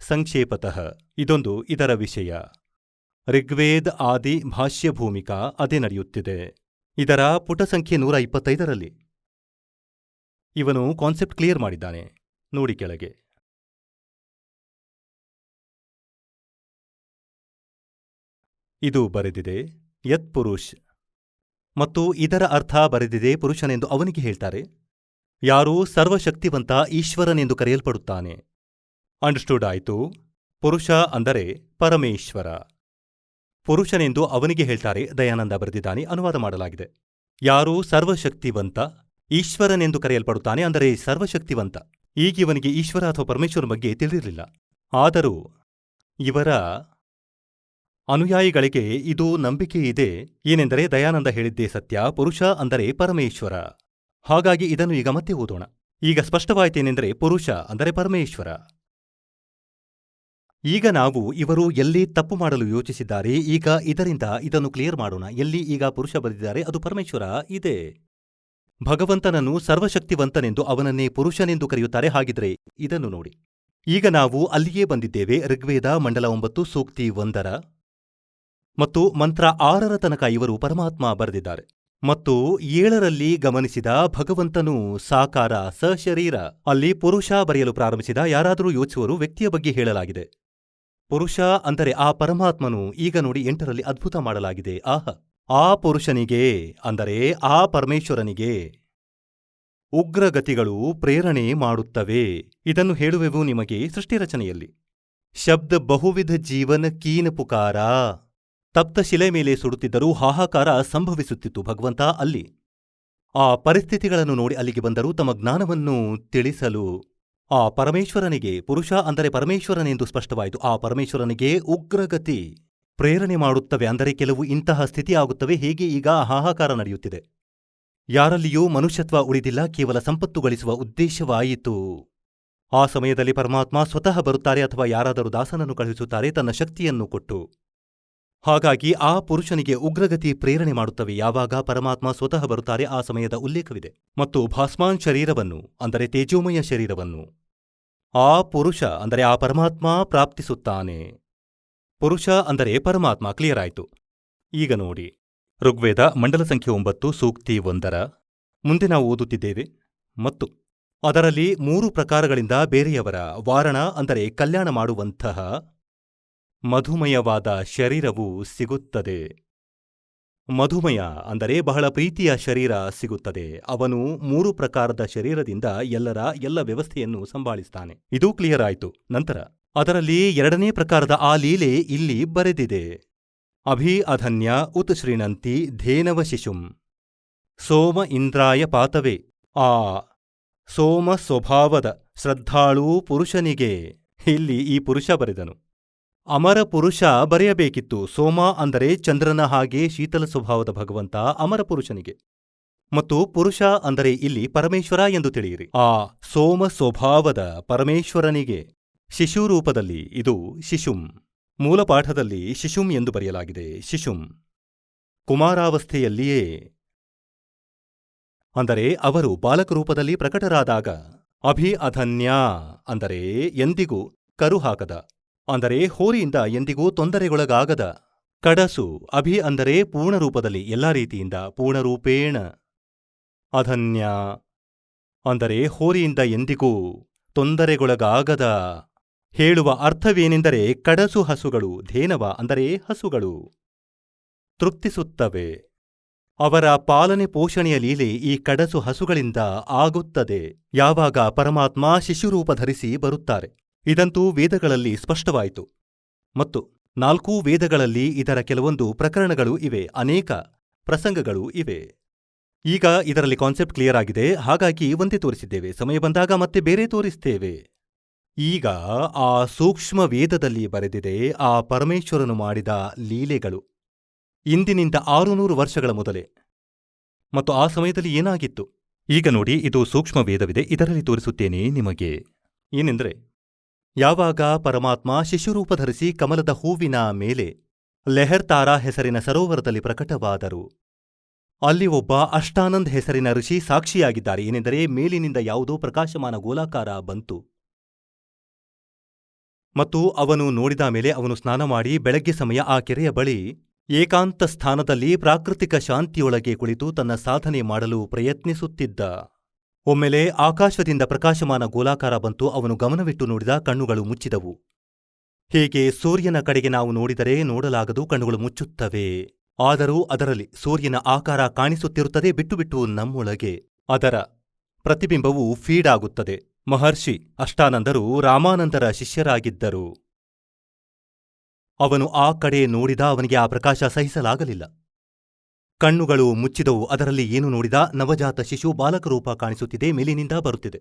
ಸಂಕ್ಷೇಪತಃ ಇದೊಂದು ಇದರ ವಿಷಯ. ಋಗ್ವೇದ್ ಆದಿ ಭಾಷ್ಯ ಭೂಮಿಕಾ ಅದೇ ನಡೆಯುತ್ತಿದೆ. ಇದರ ಪುಟ ಸಂಖ್ಯೆ 125ರಲ್ಲಿ ಇವನು ಕಾನ್ಸೆಪ್ಟ್ ಕ್ಲಿಯರ್ ಮಾಡಿದ್ದಾನೆ. ನೋಡಿ ಕೆಳಗೆ. ಇದು ಬರೆದಿದೆ ಯತ್ ಪುರುಷ್ ಮತ್ತು ಇದರ ಅರ್ಥ ಬರೆದಿದೆ ಪುರುಷನೆಂದು ಅವನಿಗೆ ಹೇಳ್ತಾರೆ. ಯಾರು ಸರ್ವಶಕ್ತಿವಂತ ಈಶ್ವರನೆಂದು ಕರೆಯಲ್ಪಡುತ್ತಾನೆ. ಅಂಡರ್ಸ್ಟುಡ್ ಆಯಿತು. ಪುರುಷ ಅಂದರೆ ಪರಮೇಶ್ವರ. ಪುರುಷನೆಂದು ಅವನಿಗೆ ಹೇಳ್ತಾರೆ. ದಯಾನಂದ ಬರೆದಿದ್ದಾನೆ, ಅನುವಾದ ಮಾಡಲಾಗಿದೆ. ಯಾರು ಸರ್ವಶಕ್ತಿವಂತ ಈಶ್ವರನೆಂದು ಕರೆಯಲ್ಪಡುತ್ತಾನೆ ಅಂದರೆ ಸರ್ವಶಕ್ತಿವಂತ. ಈಗಿವನಿಗೆ ಈಶ್ವರ ಅಥವಾ ಪರಮೇಶ್ವರನ ಬಗ್ಗೆ ತಿಳಿದಿರಲಿಲ್ಲ. ಆದರೂ ಇವರ ಅನುಯಾಯಿಗಳಿಗೆ ಇದು ನಂಬಿಕೆ ಇದೆ. ಏನೆಂದರೆ ದಯಾನಂದ ಹೇಳಿದ್ದೇ ಸತ್ಯ, ಪುರುಷ ಅಂದರೆ ಪರಮೇಶ್ವರ. ಹಾಗಾಗಿ ಇದನ್ನು ಈಗ ಮತ್ತೆ ಓದೋಣ. ಈಗ ಸ್ಪಷ್ಟವಾಯಿತೇನೆಂದರೆ ಪುರುಷ ಅಂದರೆ ಪರಮೇಶ್ವರ. ಈಗ ನಾವು ಇವರು ಎಲ್ಲಿ ತಪ್ಪು ಮಾಡಲು ಯೋಚಿಸಿದ್ದಾರೆ, ಈಗ ಇದರಿಂದ ಇದನ್ನು ಕ್ಲಿಯರ್ ಮಾಡೋಣ. ಎಲ್ಲಿ ಈಗ ಪುರುಷ ಬರೆದಿದ್ದಾರೆ ಅದು ಪರಮೇಶ್ವರ ಇದೆ. ಭಗವಂತನನ್ನು ಸರ್ವಶಕ್ತಿವಂತನೆಂದು ಅವನನ್ನೇ ಪುರುಷನೆಂದು ಕರೆಯುತ್ತಾರೆ. ಹಾಗಿದ್ರೆ ಇದನ್ನು ನೋಡಿ. ಈಗ ನಾವು ಅಲ್ಲಿಯೇ ಬಂದಿದ್ದೇವೆ. ಋಗ್ವೇದ ಮಂಡಲ 9 ಸೂಕ್ತಿ 1 ಮತ್ತು ಮಂತ್ರ 6 ತನಕ ಇವರು ಪರಮಾತ್ಮ ಬರೆದಿದ್ದಾರೆ. ಮತ್ತು 7ರಲ್ಲಿ ಗಮನಿಸಿದ ಭಗವಂತನು ಸಾಕಾರ ಸಶರೀರ. ಅಲ್ಲಿ ಪುರುಷ ಬರೆಯಲು ಪ್ರಾರಂಭಿಸಿದ. ಯಾರಾದರೂ ಯೋಚಿಸುವರು, ವ್ಯಕ್ತಿಯ ಬಗ್ಗೆ ಹೇಳಲಾಗಿದೆ. ಪುರುಷ ಅಂದರೆ ಆ ಪರಮಾತ್ಮನು. ಈಗ ನೋಡಿ 8ರಲ್ಲಿ ಅದ್ಭುತ ಮಾಡಲಾಗಿದೆ. ಆ ಪುರುಷನಿಗೆ ಅಂದರೆ ಆ ಪರಮೇಶ್ವರನಿಗೆ ಉಗ್ರಗತಿಗಳು ಪ್ರೇರಣೆ ಮಾಡುತ್ತವೆ. ಇದನ್ನು ಹೇಳುವೆವು ನಿಮಗೆ ಸೃಷ್ಟಿರಚನೆಯಲ್ಲಿ. ಶಬ್ದ ಬಹುವಿಧ ಜೀವನ ಕೀನ ಪುಕಾರ. ತಪ್ತ ಶಿಲೆ ಮೇಲೆ ಸುಡುತ್ತಿದ್ದರೂ ಹಾಹಾಕಾರ ಸಂಭವಿಸುತ್ತಿತ್ತು. ಭಗವಂತ ಅಲ್ಲಿ ಆ ಪರಿಸ್ಥಿತಿಗಳನ್ನು ನೋಡಿ ಅಲ್ಲಿಗೆ ಬಂದರು ತಮ್ಮ ಜ್ಞಾನವನ್ನು ತಿಳಿಸಲು. ಆ ಪರಮೇಶ್ವರನಿಗೆ, ಪುರುಷ ಅಂದರೆ ಪರಮೇಶ್ವರನೆಂದು ಸ್ಪಷ್ಟವಾಯಿತು. ಆ ಪರಮೇಶ್ವರನಿಗೆ ಉಗ್ರಗತಿ ಪ್ರೇರಣೆ ಮಾಡುತ್ತವೆ ಅಂದರೆ ಕೆಲವು ಇಂತಹ ಸ್ಥಿತಿ ಆಗುತ್ತವೆ. ಹೇಗೆ ಈಗ ಹಾಹಾಕಾರ ನಡೆಯುತ್ತಿದೆ. ಯಾರಲ್ಲಿಯೂ ಮನುಷ್ಯತ್ವ ಉಳಿದಿಲ್ಲ, ಕೇವಲ ಸಂಪತ್ತು ಗಳಿಸುವ ಉದ್ದೇಶವಾಯಿತು. ಆ ಸಮಯದಲ್ಲಿ ಪರಮಾತ್ಮ ಸ್ವತಃ ಬರುತ್ತಾರೆ ಅಥವಾ ಯಾರಾದರೂ ದಾಸನನ್ನು ಕಳುಹಿಸುತ್ತಾರೆ ತನ್ನ ಶಕ್ತಿಯನ್ನು ಕೊಟ್ಟು. ಹಾಗಾಗಿ ಆ ಪುರುಷನಿಗೆ ಉಗ್ರಗತಿ ಪ್ರೇರಣೆ ಮಾಡುತ್ತವೆ. ಯಾವಾಗ ಪರಮಾತ್ಮ ಸ್ವತಃ ಬರುತ್ತಾರೆ ಆ ಸಮಯದ ಉಲ್ಲೇಖವಿದೆ. ಮತ್ತು ಭಾಸ್ಮಾನ್ ಶರೀರವನ್ನು ಅಂದರೆ ತೇಜೋಮಯ ಶರೀರವನ್ನು ಆ ಪುರುಷ ಅಂದರೆ ಆ ಪರಮಾತ್ಮ ಪ್ರಾಪ್ತಿಸುತ್ತಾನೆ. ಪುರುಷ ಅಂದರೆ ಪರಮಾತ್ಮ. ಕ್ಲಿಯರ್ ಆಯಿತು. ಈಗ ನೋಡಿ ಋಗ್ವೇದ ಮಂಡಲ ಸಂಖ್ಯೆ 9 ಸೂಕ್ತಿ 1 ಮುಂದೆ ನಾವು ಓದುತ್ತಿದ್ದೇವೆ. ಮತ್ತು ಅದರಲ್ಲಿ 3 ಪ್ರಕಾರಗಳಿಂದ ಬೇರೆಯವರ ವಾರಣ ಅಂದರೆ ಕಲ್ಯಾಣ ಮಾಡುವಂತಹ ಮಧುಮಯವಾದ ಶರೀರವು ಸಿಗುತ್ತದೆ. ಮಧುಮಯ ಅಂದರೆ ಬಹಳ ಪ್ರೀತಿಯ ಶರೀರ ಸಿಗುತ್ತದೆ. ಅವನು 3 ಪ್ರಕಾರದ ಶರೀರದಿಂದ ಎಲ್ಲ ವ್ಯವಸ್ಥೆಯನ್ನು ಸಂಭಾಳಿಸ್ತಾನೆ. ಇದು ಕ್ಲಿಯರ್ ಆಯಿತು. ನಂತರ ಅದರಲ್ಲಿ 2ನೇ ಪ್ರಕಾರದ ಆ ಲೀಲೆ ಇಲ್ಲಿ ಬರೆದಿದೆ. ಅಭಿ ಅಧನ್ಯ ಉತ್ ಶ್ರೀಣಂತಿ ಧೇನವ ಶಿಶುಂ ಸೋಮ ಇಂದ್ರಾಯ ಪಾತವೇ. ಆ ಸೋಮ ಸ್ವಭಾವದ ಶ್ರದ್ಧಾಳೂ ಪುರುಷನಿಗೆ ಇಲ್ಲಿ ಈ ಪುರುಷ ಬರೆದನು. ಅಮರ ಪುರುಷ ಬರೆಯಬೇಕಿತ್ತು. ಸೋಮ ಅಂದರೆ ಚಂದ್ರನ ಹಾಗೆ ಶೀತಲ ಸ್ವಭಾವದ ಭಗವಂತ ಅಮರ ಪುರುಷನಿಗೆ. ಮತ್ತು ಪುರುಷ ಅಂದರೆ ಇಲ್ಲಿ ಪರಮೇಶ್ವರ ಎಂದು ತಿಳಿಯಿರಿ. ಆ ಸೋಮ ಸ್ವಭಾವದ ಪರಮೇಶ್ವರನಿಗೆ ಶಿಶು ರೂಪದಲ್ಲಿ ಇದು ಶಿಶುಂ. ಮೂಲ ಪಾಠದಲ್ಲಿ ಶಿಶುಂ ಎಂದು ಬರೆಯಲಾಗಿದೆ. ಶಿಶುಂ ಕುಮಾರಾವಸ್ಥೆಯಲ್ಲಿಯೇ ಅಂದರೆ ಅವರು ಬಾಲಕ ರೂಪದಲ್ಲಿ ಪ್ರಕಟರಾದಾಗ ಅಭಿ ಅಧನ್ಯ ಅಂದರೆ ಎಂದಿಗೂ ಕರು ಹಾಕದ, ಅಂದರೆ ಹೋರಿಯಿಂದ ಎಂದಿಗೂ ತೊಂದರೆಗೊಳಗಾಗದ. ಕಡಸು ಅಭಿ ಅಂದರೆ ಪೂರ್ಣರೂಪದಲ್ಲಿ ಎಲ್ಲಾ ರೀತಿಯಿಂದ ಪೂರ್ಣರೂಪೇಣ. ಅಧನ್ಯ ಅಂದರೆ ಹೋರಿಯಿಂದ ಎಂದಿಗೂ ತೊಂದರೆಗೊಳಗಾಗದ. ಹೇಳುವ ಅರ್ಥವೇನೆಂದರೆ ಕಡಸು ಹಸುಗಳು ಧೇನವ ಅಂದರೆ ಹಸುಗಳು ತೃಪ್ತಿಸುತ್ತವೆ. ಅವರ ಪಾಲನೆ ಪೋಷಣೆಯ ಲೀಲೆ ಈ ಕಡಸು ಹಸುಗಳಿಂದ ಆಗುತ್ತದೆ ಯಾವಾಗ ಪರಮಾತ್ಮ ಶಿಶುರೂಪ ಧರಿಸಿ ಬರುತ್ತಾರೆ. ಇದಂತೂ ವೇದಗಳಲ್ಲಿ ಸ್ಪಷ್ಟವಾಯಿತು. ಮತ್ತು 4 ವೇದಗಳಲ್ಲಿ ಇದರ ಕೆಲವೊಂದು ಪ್ರಕರಣಗಳು ಇವೆ, ಅನೇಕ ಪ್ರಸಂಗಗಳು ಇವೆ. ಈಗ ಇದರಲ್ಲಿ ಕಾನ್ಸೆಪ್ಟ್ ಕ್ಲಿಯರ್ ಆಗಿದೆ, ಹಾಗಾಗಿ ಒಂದೇ ತೋರಿಸಿದ್ದೇವೆ. ಸಮಯ ಬಂದಾಗ ಮತ್ತೆ ಬೇರೆ ತೋರಿಸ್ತೇವೆ. ಈಗ ಆ ಸೂಕ್ಷ್ಮ ವೇದದಲ್ಲಿ ಬರೆದಿದೆ ಆ ಪರಮೇಶ್ವರನು ಮಾಡಿದ ಲೀಲೆಗಳು ಇಂದಿನಿಂದ 600 ವರ್ಷಗಳ ಮೊದಲೇ. ಮತ್ತು ಆ ಸಮಯದಲ್ಲಿ ಏನಾಗಿತ್ತು ಈಗ ನೋಡಿ, ಇದು ಸೂಕ್ಷ್ಮ ವೇದವಿದೆ, ಇದರಲ್ಲಿ ತೋರಿಸುತ್ತೇನೆ ನಿಮಗೆ. ಏನೆಂದರೆ, ಯಾವಾಗ ಪರಮಾತ್ಮ ಶಿಶುರೂಪ ಧರಿಸಿ ಕಮಲದ ಹೂವಿನ ಮೇಲೆ ಲೆಹರ್ತಾರಾ ಹೆಸರಿನ ಸರೋವರದಲ್ಲಿ ಪ್ರಕಟವಾದರು, ಅಲ್ಲಿ ಒಬ್ಬ ಅಷ್ಟಾನಂದ್ ಹೆಸರಿನ ಋಷಿ ಸಾಕ್ಷಿಯಾಗಿದ್ದಾರೆ. ಏನೆಂದರೆ, ಮೇಲಿನಿಂದ ಯಾವುದೋ ಪ್ರಕಾಶಮಾನ ಗೋಲಾಕಾರ ಬಂತು ಮತ್ತು ಅವನು ನೋಡಿದ ಮೇಲೆ ಅವನು ಸ್ನಾನ ಮಾಡಿ ಬೆಳಗ್ಗೆ ಸಮಯ ಆ ಕೆರೆಯ ಬಳಿ ಏಕಾಂತ ಸ್ಥಾನದಲ್ಲಿ ಪ್ರಾಕೃತಿಕ ಶಾಂತಿಯೊಳಗೆ ಕುಳಿತು ತನ್ನ ಸಾಧನೆ ಮಾಡಲು ಪ್ರಯತ್ನಿಸುತ್ತಿದ್ದ. ಒಮ್ಮೆಲೆ ಆಕಾಶದಿಂದ ಪ್ರಕಾಶಮಾನ ಗೋಲಾಕಾರ ಬಂತು. ಅವನು ಗಮನವಿಟ್ಟು ನೋಡಿದ, ಕಣ್ಣುಗಳು ಮುಚ್ಚಿದವು. ಹೀಗೆ ಸೂರ್ಯನ ಕಡೆಗೆ ನಾವು ನೋಡಿದರೆ ನೋಡಲಾಗದು, ಕಣ್ಣುಗಳು ಮುಚ್ಚುತ್ತವೆ. ಆದರೂ ಅದರಲ್ಲಿ ಸೂರ್ಯನ ಆಕಾರ ಕಾಣಿಸುತ್ತಿರುತ್ತದೆ. ಬಿಟ್ಟು ಬಿಟ್ಟು ನಮ್ಮೊಳಗೆ ಅದರ ಪ್ರತಿಬಿಂಬವು ಫೀಡ್ ಆಗುತ್ತದೆ. ಮಹರ್ಷಿ ಅಷ್ಟಾನಂದರು ರಾಮಾನಂದರ ಶಿಷ್ಯರಾಗಿದ್ದರು. ಅವನು ಆ ಕಡೆ ನೋಡಿದ, ಅವನಿಗೆ ಆ ಪ್ರಕಾಶ ಸಹಿಸಲಾಗಲಿಲ್ಲ. ಕಣ್ಣುಗಳು ಮುಚ್ಚಿದವು. ಅದರಲ್ಲಿ ಏನು ನೋಡಿದ? ನವಜಾತ ಶಿಶು ಬಾಲಕರೂಪ ಕಾಣಿಸುತ್ತಿದೆ, ಮೇಲಿನಿಂದ ಬರುತ್ತಿದೆ.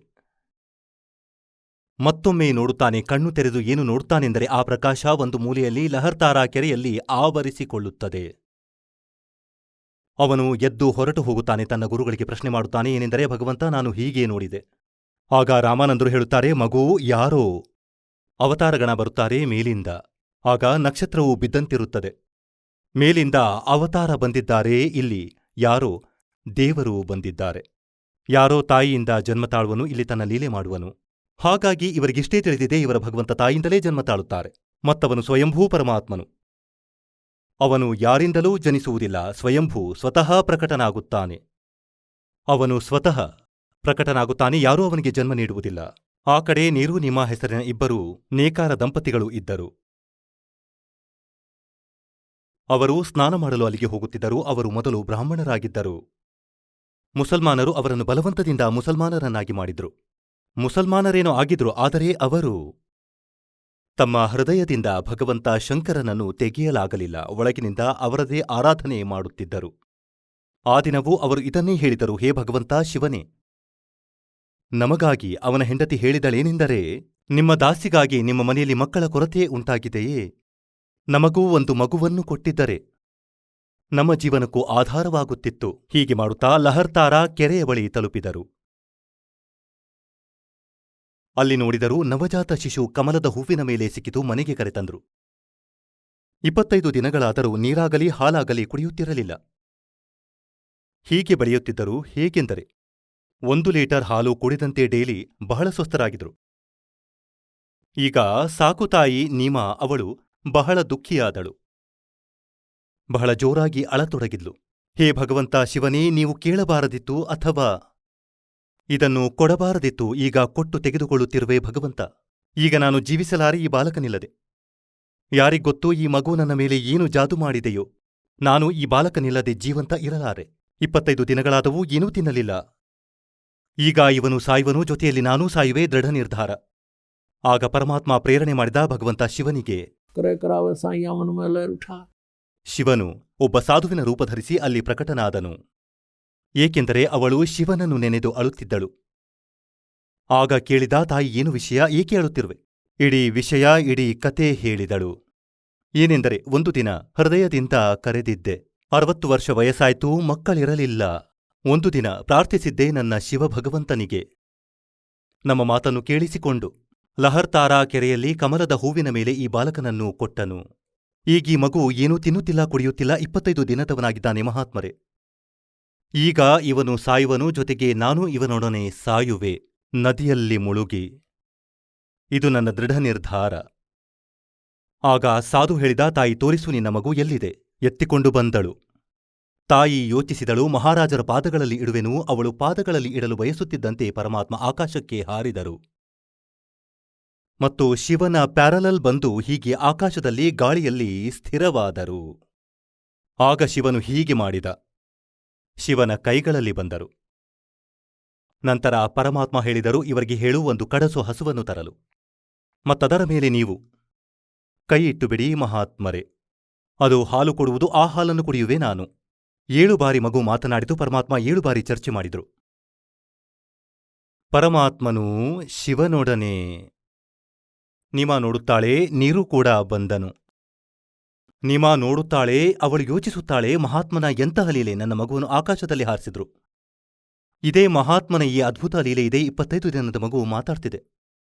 ಮತ್ತೊಮ್ಮೆ ನೋಡುತ್ತಾನೆ. ಕಣ್ಣು ತೆರೆದು ಏನು ನೋಡುತ್ತಾನೆಂದರೆ, ಆ ಪ್ರಕಾಶ ಒಂದು ಮೂಲೆಯಲ್ಲಿ ಲಹರ್ತಾರಾ ಕೆರೆಯಲ್ಲಿ ಆವರಿಸಿಕೊಳ್ಳುತ್ತದೆ. ಅವನು ಎದ್ದು ಹೊರಟು ಹೋಗುತ್ತಾನೆ. ತನ್ನ ಗುರುಗಳಿಗೆ ಪ್ರಶ್ನೆ ಮಾಡುತ್ತಾನೆ, ಏನೆಂದರೆ, ಭಗವಂತ, ನಾನು ಹೀಗೆ ನೋಡಿದೆ. ಆಗ ರಾಮಾನಂದರು ಹೇಳುತ್ತಾರೆ, ಮಗು, ಯಾರೋ ಅವತಾರಗಣ ಬರುತ್ತಾರೆ ಮೇಲಿಂದ. ಆಗ ನಕ್ಷತ್ರವು ಬಿದ್ದಂತಿರುತ್ತದೆ. ಮೇಲಿಂದ ಅವತಾರ ಬಂದಿದ್ದಾರೆ. ಇಲ್ಲಿ ಯಾರೋ ದೇವರು ಬಂದಿದ್ದಾರೆ. ಯಾರೋ ತಾಯಿಯಿಂದ ಜನ್ಮ ತಾಳುವನು, ಇಲ್ಲಿ ತನ್ನ ಲೀಲೆ ಮಾಡುವನು. ಹಾಗಾಗಿ ಇವರಿಗಿಷ್ಟೇ ತಿಳಿದಿದೆ, ಇವರ ಭಗವಂತ ತಾಯಿಯಿಂದಲೇ ಜನ್ಮ ತಾಳುತ್ತಾರೆ. ಮತ್ತವನು ಸ್ವಯಂಭೂ ಪರಮಾತ್ಮನು. ಅವನು ಯಾರಿಂದಲೂ ಜನಿಸುವುದಿಲ್ಲ, ಸ್ವಯಂಭೂ ಸ್ವತಃ ಪ್ರಕಟನಾಗುತ್ತಾನೆ. ಅವನು ಸ್ವತಃ ಪ್ರಕಟನಾಗುತ್ತಾನೆ, ಯಾರೂ ಅವನಿಗೆ ಜನ್ಮ ನೀಡುವುದಿಲ್ಲ. ಆ ಕಡೆ ನೀರು ನಿಮ್ಮ ಹೆಸರಿನ ಇಬ್ಬರು ನೇಕಾರ ದಂಪತಿಗಳು ಇದ್ದರು. ಅವರು ಸ್ನಾನ ಮಾಡಲು ಅಲ್ಲಿಗೆ ಹೋಗುತ್ತಿದ್ದರು. ಅವರು ಮೊದಲು ಬ್ರಾಹ್ಮಣರಾಗಿದ್ದರು. ಮುಸಲ್ಮಾನರು ಅವರನ್ನು ಬಲವಂತದಿಂದ ಮುಸಲ್ಮಾನರನ್ನಾಗಿ ಮಾಡಿದ್ರು. ಮುಸಲ್ಮಾನರೇನೋ ಆಗಿದ್ರು, ಆದರೆ ಅವರು ತಮ್ಮ ಹೃದಯದಿಂದ ಭಗವಂತ ಶಂಕರನನ್ನು ತೆಗೆಯಲಾಗಲಿಲ್ಲ. ಒಳಗಿನಿಂದ ಅವರದೇ ಆರಾಧನೆ ಮಾಡುತ್ತಿದ್ದರು. ಆ ದಿನವೂ ಅವರು ಇದನ್ನೇ ಹೇಳಿದರು, ಹೇ ಭಗವಂತ ಶಿವನೇ, ನಮಗಾಗಿ. ಅವನ ಹೆಂಡತಿ ಹೇಳಿದಳೇನೆಂದರೆ, ನಿಮ್ಮ ದಾಸಿಗಾಗಿ ನಿಮ್ಮ ಮನೆಯಲ್ಲಿ ಮಕ್ಕಳ ಕೊರತೆ ಉಂಟಾಗಿದೆಯೇ? ನಮಗೂ ಒಂದು ಮಗುವನ್ನು ಕೊಟ್ಟಿದ್ದರೆ ನಮ್ಮ ಜೀವನಕ್ಕೂ ಆಧಾರವಾಗುತ್ತಿತ್ತು. ಹೀಗೆ ಮಾಡುತ್ತಾ ಲಹರ್ತಾರಾ ಕೆರೆಯ ಬಳಿ ತಲುಪಿದರು. ಅಲ್ಲಿ ನೋಡಿದರು, ನವಜಾತ ಶಿಶು ಕಮಲದ ಹೂವಿನ ಮೇಲೆ ಸಿಕ್ಕಿತು. ಮನೆಗೆ ಕರೆತಂದರು. 25 ದಿನಗಳಾದರೂ ನೀರಾಗಲಿ ಹಾಲಾಗಲಿ ಕುಡಿಯುತ್ತಿರಲಿಲ್ಲ. ಹೀಗೆ ಬೆಳೆಯುತ್ತಿದ್ದರು. ಹೇಗೆಂದರೆ 1 ಲೀಟರ್ ಹಾಲು ಕುಡಿದಂತೆ ಡೇಲಿ ಬಹಳ ಸ್ವಸ್ಥರಾಗಿದ್ರು. ಈಗ ಸಾಕುತಾಯಿ ನೀಮಾ ಅವಳು ಬಹಳ ದುಃಖಿಯಾದಳು. ಬಹಳ ಜೋರಾಗಿ ಅಳತೊಡಗಿದ್ಲು. ಹೇ ಭಗವಂತ ಶಿವನೇ, ನೀವು ಕೇಳಬಾರದಿತ್ತು ಅಥವಾ ಇದನ್ನು ಕೊಡಬಾರದಿತ್ತು. ಈಗ ಕೊಟ್ಟು ತೆಗೆದುಕೊಳ್ಳುತ್ತಿರುವೆ ಭಗವಂತ. ಈಗ ನಾನು ಜೀವಿಸಲಾರೆ ಈ ಬಾಲಕನಿಲ್ಲದೆ. ಯಾರಿಗೊತ್ತು ಈ ಮಗು ನನ್ನ ಮೇಲೆ ಏನು ಜಾದು ಮಾಡಿದೆಯೋ? ನಾನು ಈ ಬಾಲಕನಿಲ್ಲದೆ ಜೀವಂತ ಇರಲಾರೆ. 25 ದಿನಗಳಾದವೂ ಏನೂ ತಿನ್ನಲಿಲ್ಲ. ಈಗ ಇವನು ಸಾಯುವನು, ಜೊತೆಯಲ್ಲಿ ನಾನೂ ಸಾಯುವೆ, ದೃಢ ನಿರ್ಧಾರ. ಆಗ ಪರಮಾತ್ಮ ಪ್ರೇರಣೆ ಮಾಡಿದ ಭಗವಂತ ಶಿವನಿಗೆ. ಶಿವನು ಒಬ್ಬ ಸಾಧುವಿನ ರೂಪಧರಿಸಿ ಅಲ್ಲಿ ಪ್ರಕಟನಾದನು. ಏಕೆಂದರೆ ಅವಳು ಶಿವನನ್ನು ನೆನೆದು ಅಳುತ್ತಿದ್ದಳು. ಆಗ ಕೇಳಿದ, ತಾಯಿ, ಏನು ವಿಷಯ, ಏಕೆ ಅಳುತ್ತಿರುವೆ? ಇಡೀ ವಿಷಯ, ಇಡೀ ಕತೆ ಹೇಳಿದಳು. ಏನೆಂದರೆ, ಒಂದು ದಿನ ಹೃದಯದಿಂದ ಕರೆದಿದ್ದೆ. 60 ವರ್ಷ ವಯಸ್ಸಾಯ್ತು, ಮಕ್ಕಳಿರಲಿಲ್ಲ. ಒಂದು ದಿನ ಪ್ರಾರ್ಥಿಸಿದ್ದೆ ನನ್ನ ಶಿವಭಗವಂತನಿಗೆ. ನಮ್ಮ ಮಾತನ್ನು ಕೇಳಿಸಿಕೊಂಡು ಲಹರ್ತಾರಾ ಕೆರೆಯಲ್ಲಿ ಕಮಲದ ಹೂವಿನ ಮೇಲೆ ಈ ಬಾಲಕನನ್ನು ಕೊಟ್ಟನು. ಈಗೀ ಮಗು ಏನೂ ತಿನ್ನುತ್ತಿಲ್ಲ, ಕುಡಿಯುತ್ತಿಲ್ಲ, 25 ದಿನದವನಾಗಿದ್ದಾನೆ ಮಹಾತ್ಮರೇ. ಈಗ ಇವನು ಸಾಯುವನು, ಜೊತೆಗೆ ನಾನು ಇವನೊಡನೆ ಸಾಯುವೆ, ನದಿಯಲ್ಲಿ ಮುಳುಗಿ. ಇದು ನನ್ನ ದೃಢ ನಿರ್ಧಾರ. ಆಗ ಸಾಧು ಹೇಳಿದ, ತಾಯಿ ತೋರಿಸು ನಿನ್ನ ಮಗು ಎಲ್ಲಿದೆ. ಎತ್ತಿಕೊಂಡು ಬಂದಳು. ತಾಯಿ ಯೋಚಿಸಿದಳು, ಮಹಾರಾಜರ ಪಾದಗಳಲ್ಲಿ ಇಡುವೆನು. ಅವಳು ಪಾದಗಳಲ್ಲಿ ಇಡಲು ಬಯಸುತ್ತಿದ್ದಂತೆ ಪರಮಾತ್ಮ ಆಕಾಶಕ್ಕೆ ಹಾರಿದರು ಮತ್ತು ಶಿವನ ಪ್ಯಾರಲಲ್ ಬಂದು ಹೀಗೆ ಆಕಾಶದಲ್ಲಿ ಗಾಳಿಯಲ್ಲಿ ಸ್ಥಿರವಾದರು. ಆಗ ಶಿವನು ಹೀಗೆ ಮಾಡಿದ, ಶಿವನ ಕೈಗಳಲ್ಲಿ ಬಂದರು. ನಂತರ ಪರಮಾತ್ಮ ಹೇಳಿದರು, ಇವರಿಗೆ ಹೇಳು, ಒಂದು ಕಡಸು ಹಸುವನ್ನು ತರಲು, ಮತ್ತದರ ಮೇಲೆ ನೀವು ಕೈ ಇಟ್ಟು ಬಿಡಿ ಮಹಾತ್ಮರೇ. ಅದು ಹಾಲು ಕೊಡುವುದು, ಆ ಹಾಲನ್ನು ಕುಡಿಯುವೆ ನಾನು. 7 ಬಾರಿ ಮಗು ಮಾತನಾಡಿತು. ಪರಮಾತ್ಮ 7 ಬಾರಿ ಚರ್ಚೆ ಮಾಡಿದರು. ಪರಮಾತ್ಮನು ಶಿವನೊಡನೆ ನಿಮ ನೋಡುತ್ತಾಳೆ, ನೀರು ಕೂಡ ಬಂದನು. ನಿಮ ನೋಡುತ್ತಾಳೆ, ಅವಳು ಯೋಚಿಸುತ್ತಾಳೆ, ಮಹಾತ್ಮನ ಎಂತಹ ಲೀಲೆ, ನನ್ನ ಮಗುವನ್ನು ಆಕಾಶದಲ್ಲಿ ಹಾರಿಸಿದ್ರು. ಇದೇ ಮಹಾತ್ಮನ ಈ ಅದ್ಭುತ ಲೀಲೆ ಇದೆ. 25 ದಿನದ ಮಗು ಮಾತಾಡ್ತಿದೆ.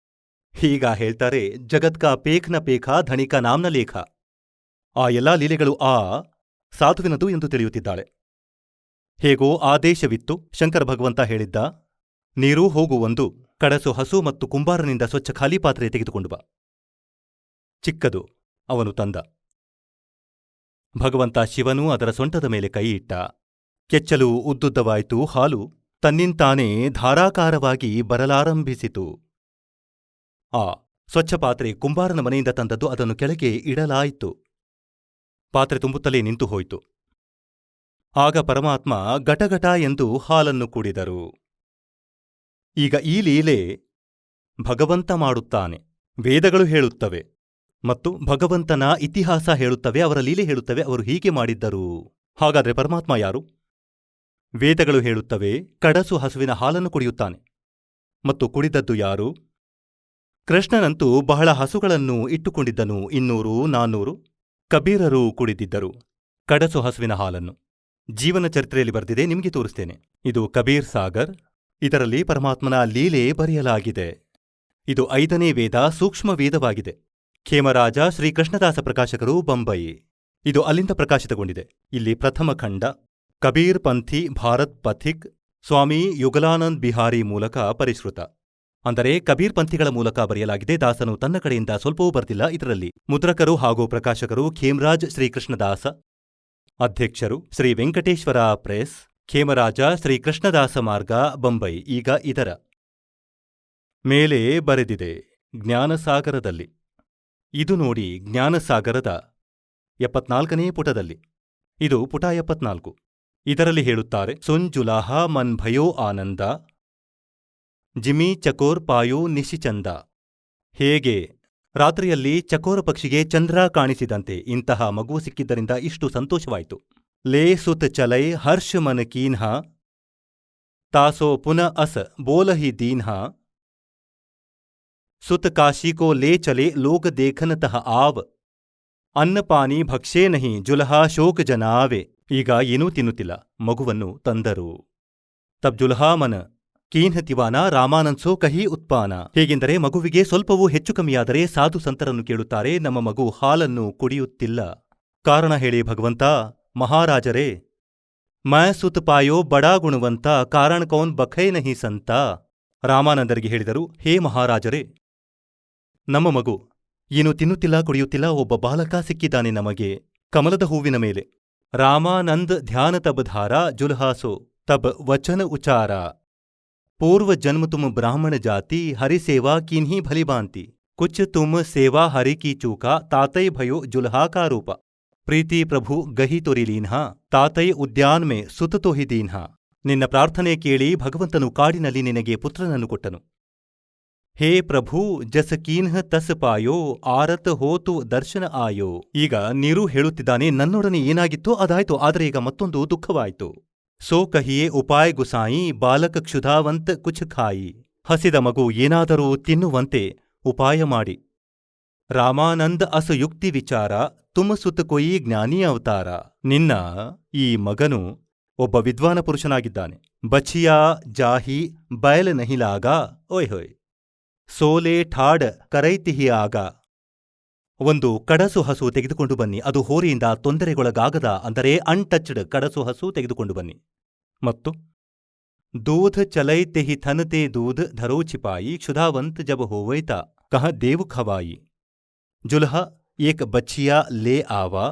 ಹೀಗ ಹೇಳ್ತಾರೆ, ಜಗತ್ಕ ಪೇಖ್ನ ಪೇಖ ಧಣಿಕ ನಾಮ್ನ ಲೇಖ. ಆ ಎಲ್ಲಾ ಲೀಲೆಗಳು ಆ ಸಾಧುವಿನದು ಎಂದು ತಿಳಿಯುತ್ತಿದ್ದಾಳೆ. ಹೇಗೋ ಆದೇಶವಿತ್ತು. ಶಂಕರ ಭಗವಂತ ಹೇಳಿದ್ದ, ನೀರೂ ಹೋಗು, ಒಂದು ಕಡಸು ಹಸು ಮತ್ತು ಕುಂಬಾರನಿಂದ ಸ್ವಚ್ಛ ಖಾಲಿ ಪಾತ್ರೆ ತೆಗೆದುಕೊಂಡು ಬಾ. ಚಿಕ್ಕದು ಅವನು ತಂದ. ಭಗವಂತ ಶಿವನೂ ಅದರ ಸೊಂಟದ ಮೇಲೆ ಕೈ ಇಟ್ಟ. ಕೆಚ್ಚಲು ಉದ್ದುದ್ದವಾಯಿತು. ಹಾಲು ತನ್ನಿಂತಾನೇ ಧಾರಾಕಾರವಾಗಿ ಬರಲಾರಂಭಿಸಿತು. ಆ ಸ್ವಚ್ಛ ಪಾತ್ರೆ ಕುಂಬಾರನ ಮನೆಯಿಂದ ತಂದದ್ದು. ಅದನ್ನು ಕೆಳಗೆ ಇಡಲಾಯಿತು. ಪಾತ್ರೆ ತುಂಬುತ್ತಲೇ ನಿಂತು ಹೋಯಿತು. ಆಗ ಪರಮಾತ್ಮ ಗಟಗಟ ಎಂದು ಹಾಲನ್ನು ಕುಡಿದರು. ಈಗ ಈ ಲೀಲೆ ಭಗವಂತ ಮಾಡುತ್ತಾನೆ. ವೇದಗಳು ಹೇಳುತ್ತವೆ ಮತ್ತು ಭಗವಂತನ ಇತಿಹಾಸ ಹೇಳುತ್ತವೆ, ಅವರ ಲೀಲೆ ಹೇಳುತ್ತವೆ, ಅವರು ಹೀಗೆ ಮಾಡಿದ್ದರು. ಹಾಗಾದರೆ ಪರಮಾತ್ಮ ಯಾರು? ವೇದಗಳು ಹೇಳುತ್ತವೆ, ಕಡಸು ಹಸುವಿನ ಹಾಲನ್ನು ಕುಡಿಯುತ್ತಾನೆ. ಮತ್ತು ಕುಡಿದದ್ದು ಯಾರು? ಕೃಷ್ಣನಂತೂ ಬಹಳ ಹಸುಗಳನ್ನು ಇಟ್ಟುಕೊಂಡಿದ್ದನು. 200, 400 ಕಬೀರರು ಕುಡಿದಿದ್ದರು ಕಡಸು ಹಸುವಿನ ಹಾಲನ್ನು. ಜೀವನ ಚರಿತ್ರೆಯಲ್ಲಿ ಬರೆದಿದೆ, ನಿಮಗೆ ತೋರಿಸ್ತೇನೆ. ಇದು ಕಬೀರ್ ಸಾಗರ್. ಇದರಲ್ಲಿ ಪರಮಾತ್ಮನ ಲೀಲೆ ಬರೆಯಲಾಗಿದೆ. ಇದು 5ನೇ ವೇದ, ಸೂಕ್ಷ್ಮ ವೇದವಾಗಿದೆ. ಖೇಮರಾಜ ಶ್ರೀಕೃಷ್ಣದಾಸ ಪ್ರಕಾಶಕರು, ಬಂಬೈ. ಇದು ಅಲ್ಲಿಂದ ಪ್ರಕಾಶಿತಗೊಂಡಿದೆ. ಇಲ್ಲಿ ಪ್ರಥಮ ಖಂಡ ಕಬೀರ್ ಪಂಥಿ ಭಾರತ್ ಪಥಿಕ್ ಸ್ವಾಮಿ ಯುಗಲಾನಂದ್ ಬಿಹಾರಿ ಮೂಲಕ ಪರಿಷ್ಕೃತ. ಅಂದರೆ ಕಬೀರ್ ಪಂಥಿಗಳ ಮೂಲಕ ಬರೆಯಲಾಗಿದೆ. ದಾಸನು ತನ್ನ ಕಡೆಯಿಂದ ಸ್ವಲ್ಪವೂ ಬರೆದಿಲ್ಲ. ಇದರಲ್ಲಿ ಮುದ್ರಕರು ಹಾಗೂ ಪ್ರಕಾಶಕರು ಖೇಮರಾಜ್ ಶ್ರೀಕೃಷ್ಣದಾಸ, ಅಧ್ಯಕ್ಷರು ಶ್ರೀ ವೆಂಕಟೇಶ್ವರ ಪ್ರೆಸ್, ಖೇಮರಾಜ ಶ್ರೀಕೃಷ್ಣದಾಸ ಮಾರ್ಗ, ಬಂಬೈ. ಈಗ ಇದರ ಮೇಲೆ ಬರೆದಿದೆ ಜ್ಞಾನಸಾಗರದಲ್ಲಿ. ಇದು ನೋಡಿ, ಜ್ಞಾನಸಾಗರದ 74ನೇ ಪುಟದಲ್ಲಿ. ಇದು ಪುಟ 74. ಇದರಲ್ಲಿ ಹೇಳುತ್ತಾರೆ, ಸುನ್ ಜುಲಾಹ ಮನ್ ಭಯೋ ಆನಂದ ಜಿಮಿ ಚಕೋರ್ ಪಾಯೋ ನಿಶಿಚಂದ. ಹೇಗೆ ರಾತ್ರಿಯಲ್ಲಿ ಚಕೋರ ಪಕ್ಷಿಗೆ ಚಂದ್ರ ಕಾಣಿಸಿದಂತೆ ಇಂತಹ ಮಗು ಸಿಕ್ಕಿದ್ದರಿಂದ ಇಷ್ಟು ಸಂತೋಷವಾಯಿತು. ಲೇ ಸುತ್ ಚಲೈ ಹರ್ಷ ಮನ ಕೀನ್ಹ ತಾಸೋ ಪುನಃ ಅಸ ಬೋಲಹಿ ದೀನ್ಹ ಸುತ್ ಕಾಶಿಕೋ ಲೇ ಚಲೆ ಲೋಗ ದೇಖನತಃ ಆವ್ ಅನ್ನ ಪಾನಿ ಭಕ್ಷೇ ನಹಿ ಜುಲಹಾ ಶೋಕ ಜನಾವೆ. ಈಗ ಏನೂ ತಿನ್ನುತ್ತಿಲ್ಲ, ಮಗುವನ್ನು ತಂದರು. ತಬ್ ಜುಲಹಾ ಮನ ಕೀನ್ಹ ತಿವಾನ ರಾಮಾನಂದ್ಸೋ ಕಹಿ ಉತ್ಪಾನ. ಹೇಗೆಂದರೆ ಮಗುವಿಗೆ ಸ್ವಲ್ಪವೂ ಹೆಚ್ಚು ಕಮ್ಮಿಯಾದರೆ ಸಾಧು ಸಂತರನ್ನು ಕೇಳುತ್ತಾರೆ, ನಮ್ಮ ಮಗು ಹಾಲನ್ನು ಕುಡಿಯುತ್ತಿಲ್ಲ, ಕಾರಣ ಹೇಳಿ ಭಗವಂತ. ಮಹಾರಾಜರೇ, ಮೈ ಸುತ್ ಪಾಯೋ ಬಡಾ ಗುಣವಂತ ಕಾರಣ ಕೌನ್ ಬಖೈ ನಹಿ ಸಂತ. ರಾಮಾನಂದರಿಗೆ ಹೇಳಿದರು, ಹೇ ಮಹಾರಾಜರೇ, ನಮ್ಮ ಮಗು ಏನು ತಿನ್ನುತ್ತಿಲ್ಲ, ಕುಡಿಯುತ್ತಿಲ್ಲ, ಒಬ್ಬ ಬಾಲಕ ಸಿಕ್ಕಿದ್ದಾನೆ ನಮಗೆ ಕಮಲದ ಹೂವಿನ ಮೇಲೆ. ರಾಮಾನಂದ್ ಧ್ಯಾನ ತಬ್ ಧಾರ ಜುಲ್ಹಾಸೋ ತಬ್ ವಚನ ಉಚಾರ. ಪೂರ್ವ ಜನ್ಮ ತುಮ್ ಬ್ರಾಹ್ಮಣ ಜಾತಿ ಹರಿ ಸೇವಾ ಕಿನ್ಹಿ ಭಲಿಬಾಂತಿ ಕುಚ್ ತುಮ್ ಸೇವಾ ಹರಿ ಕಿ ಚೂಕ ತಾತೈ ಭಯೋ ಜುಲ್ಹಾ ಕಾ ರೂಪ. ಪ್ರೀತಿ ಪ್ರಭು ಗಹಿ ತೊರಿಲೀನ್ಹ ತಾತೈ ಉದ್ಯಾನ್ ಮೇ ಸುತ ತೊಹಿದೀನ್ಹ. ನಿನ್ನ ಪ್ರಾರ್ಥನೆ ಕೇಳಿ ಭಗವಂತನು ಕಾಡಿನಲ್ಲಿ ನಿನಗೆ ಪುತ್ರನನ್ನು ಕೊಟ್ಟನು. ಹೇ ಪ್ರಭು ಜಸ ಕೀನ್ಹ ತಸ್ ಪಾಯೋ ಆರತ್ ಹೋತು ದರ್ಶನ ಆಯೋ. ಈಗ ನೀರು ಹೇಳುತ್ತಿದ್ದಾನೆ, ನನ್ನೊಡನೆ ಏನಾಗಿತ್ತೋ ಅದಾಯ್ತು, ಆದರೆ ಈಗ ಮತ್ತೊಂದು ದುಃಖವಾಯಿತು. ಸೋ ಕಹಿಯೇ ಉಪಾಯ ಗುಸಾಯಿ ಬಾಲಕ ಕ್ಷುಧಾವಂತ ಕುಛ್ ಖಾಯಿ. ಹಸಿದ ಮಗು ಏನಾದರೂ ತಿನ್ನುವಂತೆ ಉಪಾಯ ಮಾಡಿ. ರಾಮಾನಂದ ಅಸ ಯುಕ್ತಿ ವಿಚಾರ ತುಮ ಸುತ ಕೊಯಿ ಜ್ಞಾನಿ ಅವತಾರ. ನಿನ್ನ ಈ ಮಗನು ಒಬ್ಬ ವಿದ್ವಾನ ಪುರುಷನಾಗಿದ್ದಾನೆ. ಬಚಿಯಾ ಜಾಹಿ ಬಯಲ ನಹಿಲಾಗ ಓಯ್ ಹೋಯ್ ಸೋಲೆ ಠಾಡ್ ಕರೈತಿಹಿ ಆಗ. ಒಂದು ಕಡಸು ಹಸು ತೆಗೆದುಕೊಂಡು ಬನ್ನಿ, ಅದು ಹೋರಿಯಿಂದ ತೊಂದರೆಗೊಳಗಾಗದ ಅಂದರೆ ಅನ್ಟಚ್ಡ್ ಕಡಸು ಹಸು ತೆಗೆದುಕೊಂಡು ಬನ್ನಿ. ಮತ್ತು ದೂಧ್ ಚಲೈತೆಹಿ ಥನತೆ ದೂಧ್ ಧರೋ ಚಿಪಾಯಿ ಕ್ಷುಧಾವಂತ್ ಜಬ ಹೋವೈತ ಕಹ ದೇವು ಖವಾಯಿ. ಜುಲ್ಹ ಏಕ್ ಬಚ್ಚಿಯಾ ಲೇ ಆವಾ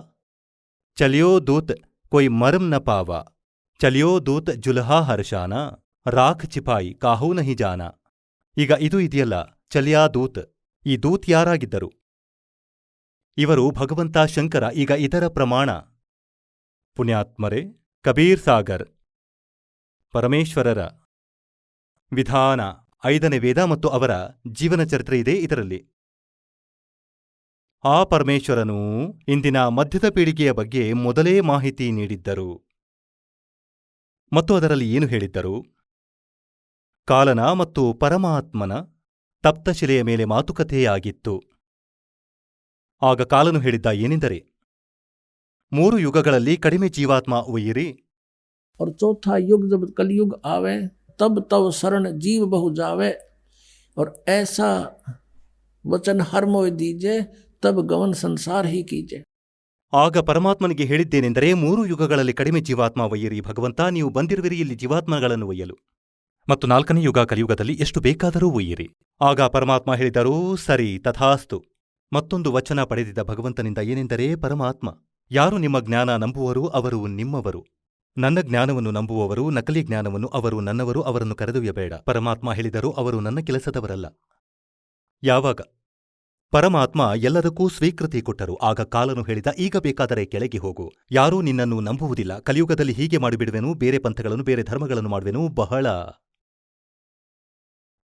ಚಲಿಯೋ ದೂತ್ ಕೊಯ್ ಮರಂ ನ ಪಾವಾ. ಚಲಿಯೋ ದೂತ್ ಜುಲ್ಹಾ ಹರ್ಷಾನ ರಾಖ್ ಚಿಪಾಯಿ ಕಾಹೂ ನಹಿ ಜಾನ. ಈಗ ಇದು ಇದೆಯಲ್ಲ ಚಲಿಯಾ ದೂತ್, ಈ ದೂತ್ ಯಾರಾಗಿದ್ದರು? ಇವರು ಭಗವಂತ ಶಂಕರ. ಈಗ ಇದರ ಪ್ರಮಾಣ ಪುಣ್ಯಾತ್ಮರೇ, ಕಬೀರ್ ಸಾಗರ್ ಪರಮೇಶ್ವರರ ವಿಧಾನ 5ನೇ ವೇದ ಮತ್ತು ಅವರ ಜೀವನ ಚರಿತ್ರೆ ಇದೆ ಇದರಲ್ಲಿ. ಆ ಪರಮೇಶ್ವರನು ಇಂದಿನ ಮಧ್ಯದ ಪೀಳಿಗೆಯ ಬಗ್ಗೆ ಮೊದಲೇ ಮಾಹಿತಿ ನೀಡಿದ್ದರು. ಮತ್ತು ಅದರಲ್ಲಿ ಏನು ಹೇಳಿದ್ದರು? ಕಾಲನ ಮತ್ತು ಪರಮಾತ್ಮನ ತಪ್ತಶಿಲೆಯ ಮೇಲೆ ಮಾತುಕತೆಯಾಗಿತ್ತು. ಆಗ ಕಾಲನು ಹೇಳಿದ್ದ ಏನೆಂದರೆ, 3 ಯುಗಗಳಲ್ಲಿ ಕಡಿಮೆ ಜೀವಾತ್ಮ ಒಯ್ಯಿರಿ. और चौथा युग जब कलयुग आवे तब तब शरण जीव बहु जावे और ऐसा वचन हर मोय दीजे तब गवन संसार ही कीजे. ಆಗ ಪರಮಾತ್ಮನಿಗೆ ಹೇಳಿದ್ದೇನೆಂದರೆ, 3 ಯುಗಗಳಲ್ಲಿ ಕಡಿಮೆ ಜೀವಾತ್ಮ ಒಯ್ಯಿರಿ ಭಗವಂತ, ನೀವು ಬಂದಿರುವಿರಿ ಇಲ್ಲಿ ಜೀವಾತ್ಮಗಳನ್ನು ಒಯ್ಯಲು. ಮತ್ತು 4ನೇ ಯುಗ ಕಲಿಯುಗದಲ್ಲಿ ಎಷ್ಟು ಬೇಕಾದರೂ ಒಯ್ಯಿರಿ. ಆಗ ಪರಮಾತ್ಮ ಹೇಳಿದರು, ಸರಿ ತಥಾಸ್ತು. ಮತ್ತೊಂದು ವಚನ ಪಡೆದಿದ್ದ ಭಗವಂತನಿಂದ ಏನೆಂದರೆ, ಪರಮಾತ್ಮ, ಯಾರು ನಿಮ್ಮ ಜ್ಞಾನ ನಂಬುವರು ಅವರು ನಿಮ್ಮವರು, ನನ್ನ ಜ್ಞಾನವನ್ನು ನಂಬುವವರು ನಕಲಿ ಜ್ಞಾನವನ್ನು ಅವರು ನನ್ನವರು, ಅವರನ್ನು ಕರೆದೊಯ್ಯಬೇಡ. ಪರಮಾತ್ಮ ಹೇಳಿದರು, ಅವರು ನನ್ನ ಕೆಲಸದವರಲ್ಲ. ಯಾವಾಗ ಪರಮಾತ್ಮ ಎಲ್ಲದಕ್ಕೂ ಸ್ವೀಕೃತಿ ಕೊಟ್ಟರು, ಆಗ ಕಾಲನು ಹೇಳಿದ, ಈಗ ಬೇಕಾದರೆ ಕೆಳಗೆ ಹೋಗು, ಯಾರೂ ನಿನ್ನನ್ನು ನಂಬುವುದಿಲ್ಲ. ಕಲಿಯುಗದಲ್ಲಿ ಹೀಗೆ ಮಾಡಿಬಿಡುವೆನು, ಬೇರೆ ಪಂಥಗಳನ್ನು ಬೇರೆ ಧರ್ಮಗಳನ್ನು ಮಾಡುವೆನು ಬಹಳ.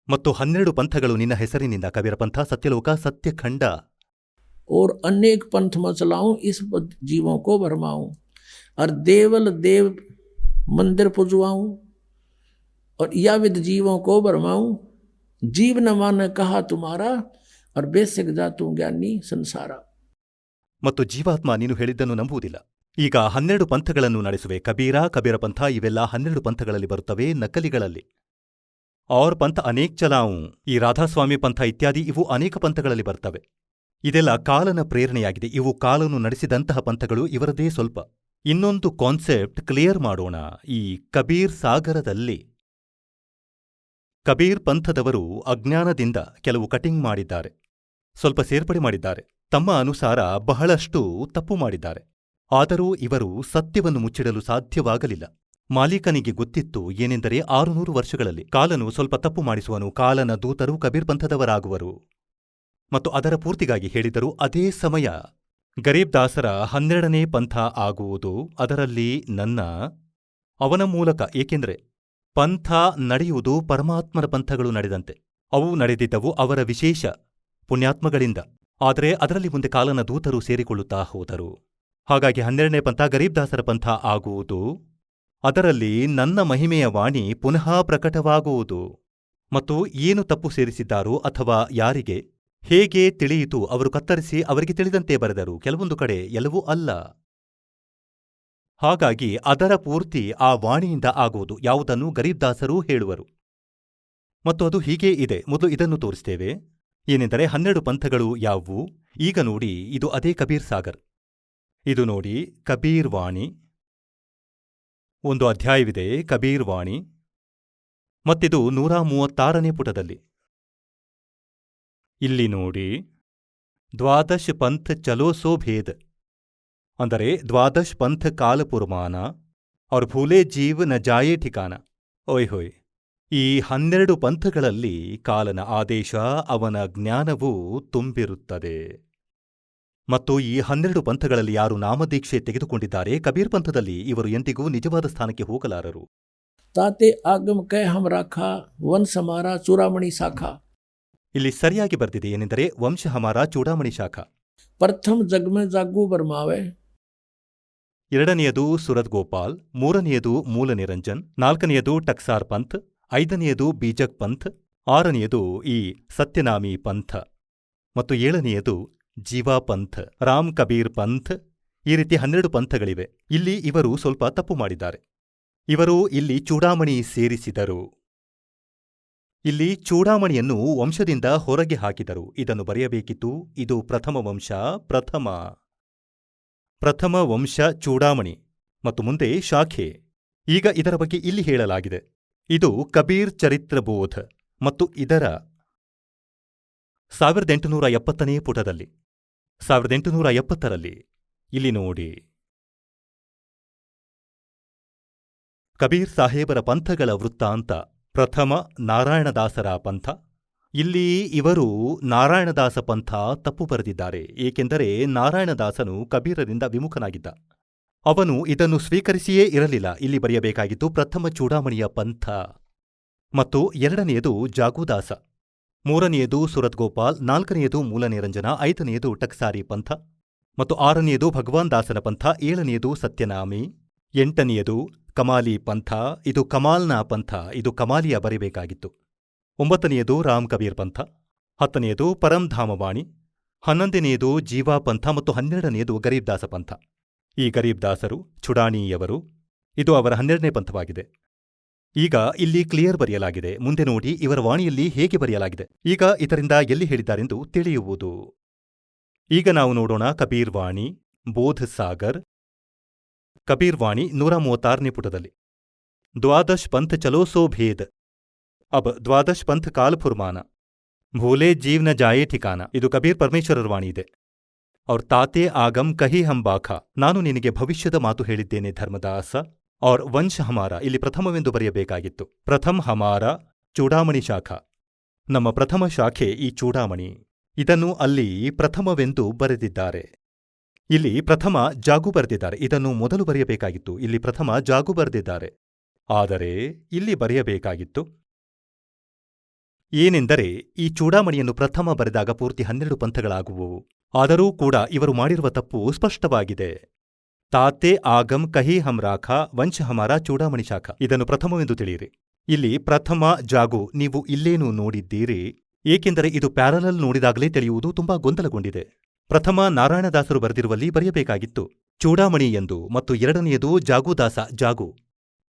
ಮತ್ತು 12 ಪಂಥಗಳು ನಿನ್ನ ಹೆಸರಿನಿಂದ, ಕಬೀರ ಪಂಥ, ಸತ್ಯಲೋಕ, ಸತ್ಯಖಂಡ. और अनेक पंथ मचलाऊं इस जीवों को भरमाऊं और देवल देव मंदिर पुजवाऊं और या विद जीवों को भरमाऊं. जीव न माने कहा तुम्हारा और बेसिक जातू ज्ञानी संसाರ. ಮತ್ತು ಜೀವಾತ್ಮ ನೀನು ಹೇಳಿದ್ದನ್ನು ನಂಬುವುದಿಲ್ಲ. ಈಗ 12 ಪಂಥಗಳನ್ನು ನಡೆಸುವೆ. ಕಬೀರ ಪಂಥ ಇವೆಲ್ಲ 12 ಪಂಥಗಳಲ್ಲಿ ಬರುತ್ತವೆ, ನಕಲಿಗಳಲ್ಲಿ. ಔರ್ ಪಂಥ ಅನೇಕ್ ಚಲಾऊं, ಈ ರಾಧಾಸ್ವಾಮಿ ಪಂಥ ಇತ್ಯಾದಿ ಇವು ಅನೇಕ ಪಂಥಗಳಲ್ಲಿ ಬರ್ತವೆ. ಇದೆಲ್ಲ ಕಾಲನ ಪ್ರೇರಣೆಯಾಗಿದೆ. ಇವು ಕಾಲನು ನಡೆಸಿದಂತಹ ಪಂಥಗಳು, ಇವರದೇ ಸ್ವಲ್ಪ. ಇನ್ನೊಂದು ಕಾನ್ಸೆಪ್ಟ್ ಕ್ಲಿಯರ್ ಮಾಡೋಣ. ಈ ಕಬೀರ್ ಸಾಗರದಲ್ಲಿ ಕಬೀರ್ ಪಂಥದವರು ಅಜ್ಞಾನದಿಂದ ಕೆಲವು ಕಟಿಂಗ್ ಮಾಡಿದ್ದಾರೆ, ಸ್ವಲ್ಪ ಸೇರ್ಪಡೆ ಮಾಡಿದ್ದಾರೆ, ತಮ್ಮ ಅನುಸಾರ ಬಹಳಷ್ಟು ತಪ್ಪು ಮಾಡಿದ್ದಾರೆ. ಆದರೂ ಇವರು ಸತ್ಯವನ್ನು ಮುಚ್ಚಿಡಲು ಸಾಧ್ಯವಾಗಲಿಲ್ಲ. ಮಾಲೀಕನಿಗೆ ಗೊತ್ತಿತ್ತು ಏನೆಂದರೆ 600 ವರ್ಷಗಳಲ್ಲಿ ಕಾಲನು ಸ್ವಲ್ಪ ತಪ್ಪು ಮಾಡಿಸುವನು, ಕಾಲನ ದೂತರು ಕಬೀರ್ ಪಂಥದವರಾಗುವರು. ಮತ್ತು ಅದರ ಪೂರ್ತಿಗಾಗಿ ಹೇಳಿದರು, ಅದೇ ಸಮಯ ಗರೀಬ್ ದಾಸರ 12ನೇ ಪಂಥ ಆಗುವುದು, ಅದರಲ್ಲಿ ಅವನ ಮೂಲಕ. ಏಕೆಂದರೆ ಪಂಥ ನಡೆಯುವುದು ಪರಮಾತ್ಮನ ಪಂಥಗಳು ನಡೆದಂತೆ. ಅವು ನಡೆದಿದ್ದವು ಅವರ ವಿಶೇಷ ಪುಣ್ಯಾತ್ಮಗಳಿಂದ. ಆದರೆ ಅದರಲ್ಲಿ ಮುಂದೆ ಕಾಲನ ದೂತರು ಸೇರಿಕೊಳ್ಳುತ್ತಾ ಹೋದರು. ಹಾಗಾಗಿ 12ನೇ ಪಂಥ ಗರೀಬ್ ದಾಸರ ಪಂಥ ಆಗುವುದು, ಅದರಲ್ಲಿ ನನ್ನ ಮಹಿಮೆಯ ವಾಣಿ ಪುನಃ ಪ್ರಕಟವಾಗುವುದು. ಮತ್ತು ಏನು ತಪ್ಪು ಸೇರಿಸಿದ್ದಾರೋ ಅಥವಾ ಯಾರಿಗೆ ಹೇಗೆ ತಿಳಿಯಿತು, ಅವರು ಕತ್ತರಿಸಿ ಅವರಿಗೆ ತಿಳಿದಂತೆ ಬರೆದರು. ಕೆಲವೊಂದು ಕಡೆ ಎಲ್ಲವೂ ಅಲ್ಲ. ಹಾಗಾಗಿ ಅದರ ಪೂರ್ತಿ ಆ ವಾಣಿಯಿಂದ ಆಗುವುದು, ಯಾವುದನ್ನು ಗರೀಬ್ ದಾಸರೂ ಹೇಳುವರು. ಮತ್ತು ಅದು ಹೀಗೇ ಇದೆ. ಮೊದಲು ಇದನ್ನು ತೋರಿಸ್ತೇವೆ. ಏನೆಂದರೆ 12 ಪಂಥಗಳು ಯಾವುವು ಈಗ ನೋಡಿ. ಇದು ಅದೇ ಕಬೀರ್ ಸಾಗರ್. ಇದು ನೋಡಿ ಕಬೀರ್ ವಾಣಿ. ಒಂದು ಅಧ್ಯಾಯವಿದೆ ಕಬೀರ್ ವಾಣಿ, ಮತ್ತಿದು 136ನೇ ಪುಟದಲ್ಲಿ. ಇಲ್ಲಿ ನೋಡಿ, 12 ಪಂಥ ಚಲೋ ಸೋ ಭೇದ್, ಅಂದರೆ 12 ಪಂಥ ಕಾಲ ಪುರಮಾನ ಔರ್ ಭೂಲೆ ಜೀವ್ ನ ಜಾಯೇ ಠಿಕಾನ. ಓಯ್ ಹೋಯ್, ಈ 12 ಪಂಥಗಳಲ್ಲಿ ಕಾಲನ ಆದೇಶ, ಅವನ ಜ್ಞಾನವೂ ತುಂಬಿರುತ್ತದೆ. ಮತ್ತು ಈ 12 ಪಂಥಗಳಲ್ಲಿ ಯಾರು ನಾಮದೀಕ್ಷೆ ತೆಗೆದುಕೊಂಡಿದ್ದಾರೆ ಕಬೀರ್ ಪಂಥದಲ್ಲಿ, ಇವರು ಎಂದಿಗೂ ನಿಜವಾದ ಸ್ಥಾನಕ್ಕೆ ಹೋಗಲಾರರು. ತಾತೆ ಆಗಮ ಕೈ ಹಮ್ ರಾಖಾ ವಂಶ ಹಮಾರಾ ಚೂಡಾಮಣಿ ಶಾಖಾ. ಇಲ್ಲಿ ಸರಿಯಾಗಿ ಬರ್ದಿದೆ ಏನೆಂದರೆ ವಂಶ ಹಮಾರಾ ಚೂಡಾಮಣಿ ಶಾಖಾ. ಪ್ರಥಮ ಜಗ್ಮೆ ಜಾಗು ಬರ್ಮಾವೆ, 2ನೇಯದು ಸುರತ್ ಗೋಪಾಲ್, 3ನೇಯದು ಮೂಲ ನಿರಂಜನ್, 4ನೇಯದು ಟಕ್ಸಾರ್ ಪಂಥ್, 5ನೇಯದು ಬೀಜಕ್ ಪಂಥ್, 6ನೇಯದು ಈ ಸತ್ಯನಾಮಿ ಪಂಥ, ಮತ್ತು 7ನೇಯದು ಜೀವಾ ಪಂಥ್, ರಾಮ್ ಕಬೀರ್ ಪಂಥ್. ಈ ರೀತಿ 12 ಪಂಥಗಳಿವೆ. ಇಲ್ಲಿ ಇವರು ಸ್ವಲ್ಪ ತಪ್ಪು ಮಾಡಿದ್ದಾರೆ. ಇವರು ಇಲ್ಲಿ ಚೂಡಾಮಣಿ ಸೇರಿಸಿದರು. ಇಲ್ಲಿ ಚೂಡಾಮಣಿಯನ್ನು ವಂಶದಿಂದ ಹೊರಗೆ ಹಾಕಿದರು. ಇದನ್ನು ಬರೆಯಬೇಕಿತ್ತು. ಇದು ಪ್ರಥಮ ವಂಶ, ಪ್ರಥಮ ವಂಶ ಚೂಡಾಮಣಿ ಮತ್ತು ಮುಂದೆ ಶಾಖೆ. ಈಗ ಇದರ ಬಗ್ಗೆ ಇಲ್ಲಿ ಹೇಳಲಾಗಿದೆ. ಇದು ಕಬೀರ್ ಚರಿತ್ರಬೋಧ್ ಮತ್ತು ಇದರ 1870ನೇ ಪುಟದಲ್ಲಿ 1870ರಲ್ಲಿ ಇಲ್ಲಿ ನೋಡಿ. ಕಬೀರ್ ಸಾಹೇಬರ ಪಂಥಗಳ ವೃತ್ತಾಂತ. ಪ್ರಥಮ ನಾರಾಯಣದಾಸರ ಪಂಥ. ಇಲ್ಲಿ ಇವರು ನಾರಾಯಣದಾಸ ಪಂಥ ತಪ್ಪು ಬರೆದಿದ್ದಾರೆ, ಏಕೆಂದರೆ ನಾರಾಯಣದಾಸನು ಕಬೀರರಿಂದ ವಿಮುಖನಾಗಿದ್ದ. ಅವನು ಇದನ್ನು ಸ್ವೀಕರಿಸಿಯೇ ಇರಲಿಲ್ಲ. ಇಲ್ಲಿ ಬರೆಯಬೇಕಾಗಿದ್ದು ಪ್ರಥಮ ಚೂಡಾಮಣಿಯ ಪಂಥ ಮತ್ತು ಎರಡನೆಯದು ಜಾಗುದಾಸ, ಮೂರನೆಯದು ಸುರತ್ ಗೋಪಾಲ್, ನಾಲ್ಕನೆಯದು ಮೂಲನಿರಂಜನ, ಐದನೆಯದು ಟಕ್ಸಾರಿ ಪಂಥ ಮತ್ತು ಆರನೆಯದು ಭಗವಾನ್ ದಾಸನ ಪಂಥ, ಏಳನೆಯದು ಸತ್ಯನಾಮಿ, ಎಂಟನೆಯದು ಕಮಾಲಿ ಪಂಥ. ಇದು ಕಮಾಲ್ನ ಪಂಥ, ಇದು ಕಮಾಲಿಯ ಬರೆಯಬೇಕಾಗಿತ್ತು. ಒಂಬತ್ತನೆಯದು ರಾಮ್ ಕಬೀರ್ ಪಂಥ, ಹತ್ತನೆಯದು ಪರಂಧಾಮವಾಣಿ, 11ನೆಯದು ಜೀವಾ ಪಂಥ ಮತ್ತು 12ನೆಯದು ಗರೀಬ್ದಾಸ ಪಂಥ. ಈ ಗರೀಬ್ದಾಸರು ಚುಡಾಣಿಯವರು. ಇದು ಅವರ 12ನೇ ಪಂಥವಾಗಿದೆ. ಈಗ ಇಲ್ಲಿ ಕ್ಲಿಯರ್ ಬರೆಯಲಾಗಿದೆ. ಮುಂದೆ ನೋಡಿ ಇವರ ವಾಣಿಯಲ್ಲಿ ಹೇಗೆ ಬರೆಯಲಾಗಿದೆ. ಈಗ ಇದರಿಂದ ಎಲ್ಲಿ ಹೇಳಿದ್ದಾರೆಂದು ತಿಳಿಯುವುದು. ಈಗ ನಾವು ನೋಡೋಣ ಕಬೀರ್ ವಾಣಿ, ಬೋಧ್ ಸಾಗರ್. ಕಬೀರ್ ವಾಣಿ 136ನೇ ಪುಟದಲ್ಲಿ. ದ್ವಾದಶ್ ಪಂಥ ಚಲೋ ಸೋ ಭೇದ್, ಅಬ್ ದ್ವಾದಶ್ ಪಂಥ ಕಾಲ್ ಫುರ್ಮಾನ, ಭೂಲೆ ಜೀವ್ ನ ಜಾಯೇ ಠಿಕಾನ. ಇದು ಕಬೀರ್ ಪರಮೇಶ್ವರರ ವಾಣಿ ಇದೆ. ಅವ್ರ ತಾತೆ ಆಗಮ್ ಕಹಿ ಹಂ ಬಾಖ, ನಾನು ನಿನಗೆ ಭವಿಷ್ಯದ ಮಾತು ಹೇಳಿದ್ದೇನೆ ಧರ್ಮದಾಸ. ಔರ್ ವಂಶ ಹಮಾರ, ಇಲ್ಲಿ ಪ್ರಥಮವೆಂದು ಬರೆಯಬೇಕಾಗಿತ್ತು. ಪ್ರಥಮ್ ಹಮಾರ ಚೂಡಾಮಣಿ ಶಾಖಾ, ನಮ್ಮ ಪ್ರಥಮ ಶಾಖೆ ಈ ಚೂಡಾಮಣಿ. ಇದನ್ನು ಅಲ್ಲಿ ಪ್ರಥಮವೆಂದು ಬರೆದಿದ್ದಾರೆ. ಇಲ್ಲಿ ಪ್ರಥಮ ಜಾಗು ಬರೆದಿದ್ದಾರೆ. ಇದನ್ನು ಮೊದಲು ಬರೆಯಬೇಕಾಗಿತ್ತು. ಇಲ್ಲಿ ಪ್ರಥಮ ಜಾಗು ಬರೆದಿದ್ದಾರೆ. ಆದರೆ ಇಲ್ಲಿ ಬರೆಯಬೇಕಾಗಿತ್ತು ಏನೆಂದರೆ ಈ ಚೂಡಾಮಣಿಯನ್ನು ಪ್ರಥಮ ಬರೆದಾಗ ಪೂರ್ತಿ 12 ಪಂಥಗಳಾಗುವುವು. ಆದರೂ ಕೂಡ ಇವರು ಮಾಡಿರುವ ತಪ್ಪು ಸ್ಪಷ್ಟವಾಗಿದೆ. ತಾತೆ ಆಗಮ್ ಕಹಿ ಹಮ್ ರಾಖಾ ವಂಶ ಹಮಾರ ಚೂಡಾಮಣಿ ಶಾಖಾ, ಇದನ್ನು ಪ್ರಥಮವೆಂದು ತಿಳಿಯಿರಿ. ಇಲ್ಲಿ ಪ್ರಥಮ ಜಾಗು ನೀವು ಇಲ್ಲೇನೂ ನೋಡಿದ್ದೀರಿ, ಏಕೆಂದರೆ ಇದು ಪ್ಯಾರಲಲ್ ನೋಡಿದಾಗಲೇ ತಿಳಿಯುವುದು ತುಂಬಾ ಗೊಂದಲಗೊಂಡಿದೆ. ಪ್ರಥಮ ನಾರಾಯಣದಾಸರು ಬರೆದಿರುವಲ್ಲಿ ಬರೆಯಬೇಕಾಗಿತ್ತು ಚೂಡಾಮಣಿ ಎಂದು, ಮತ್ತು ಎರಡನೆಯದು ಜಾಗುದಾಸ ಜಾಗು,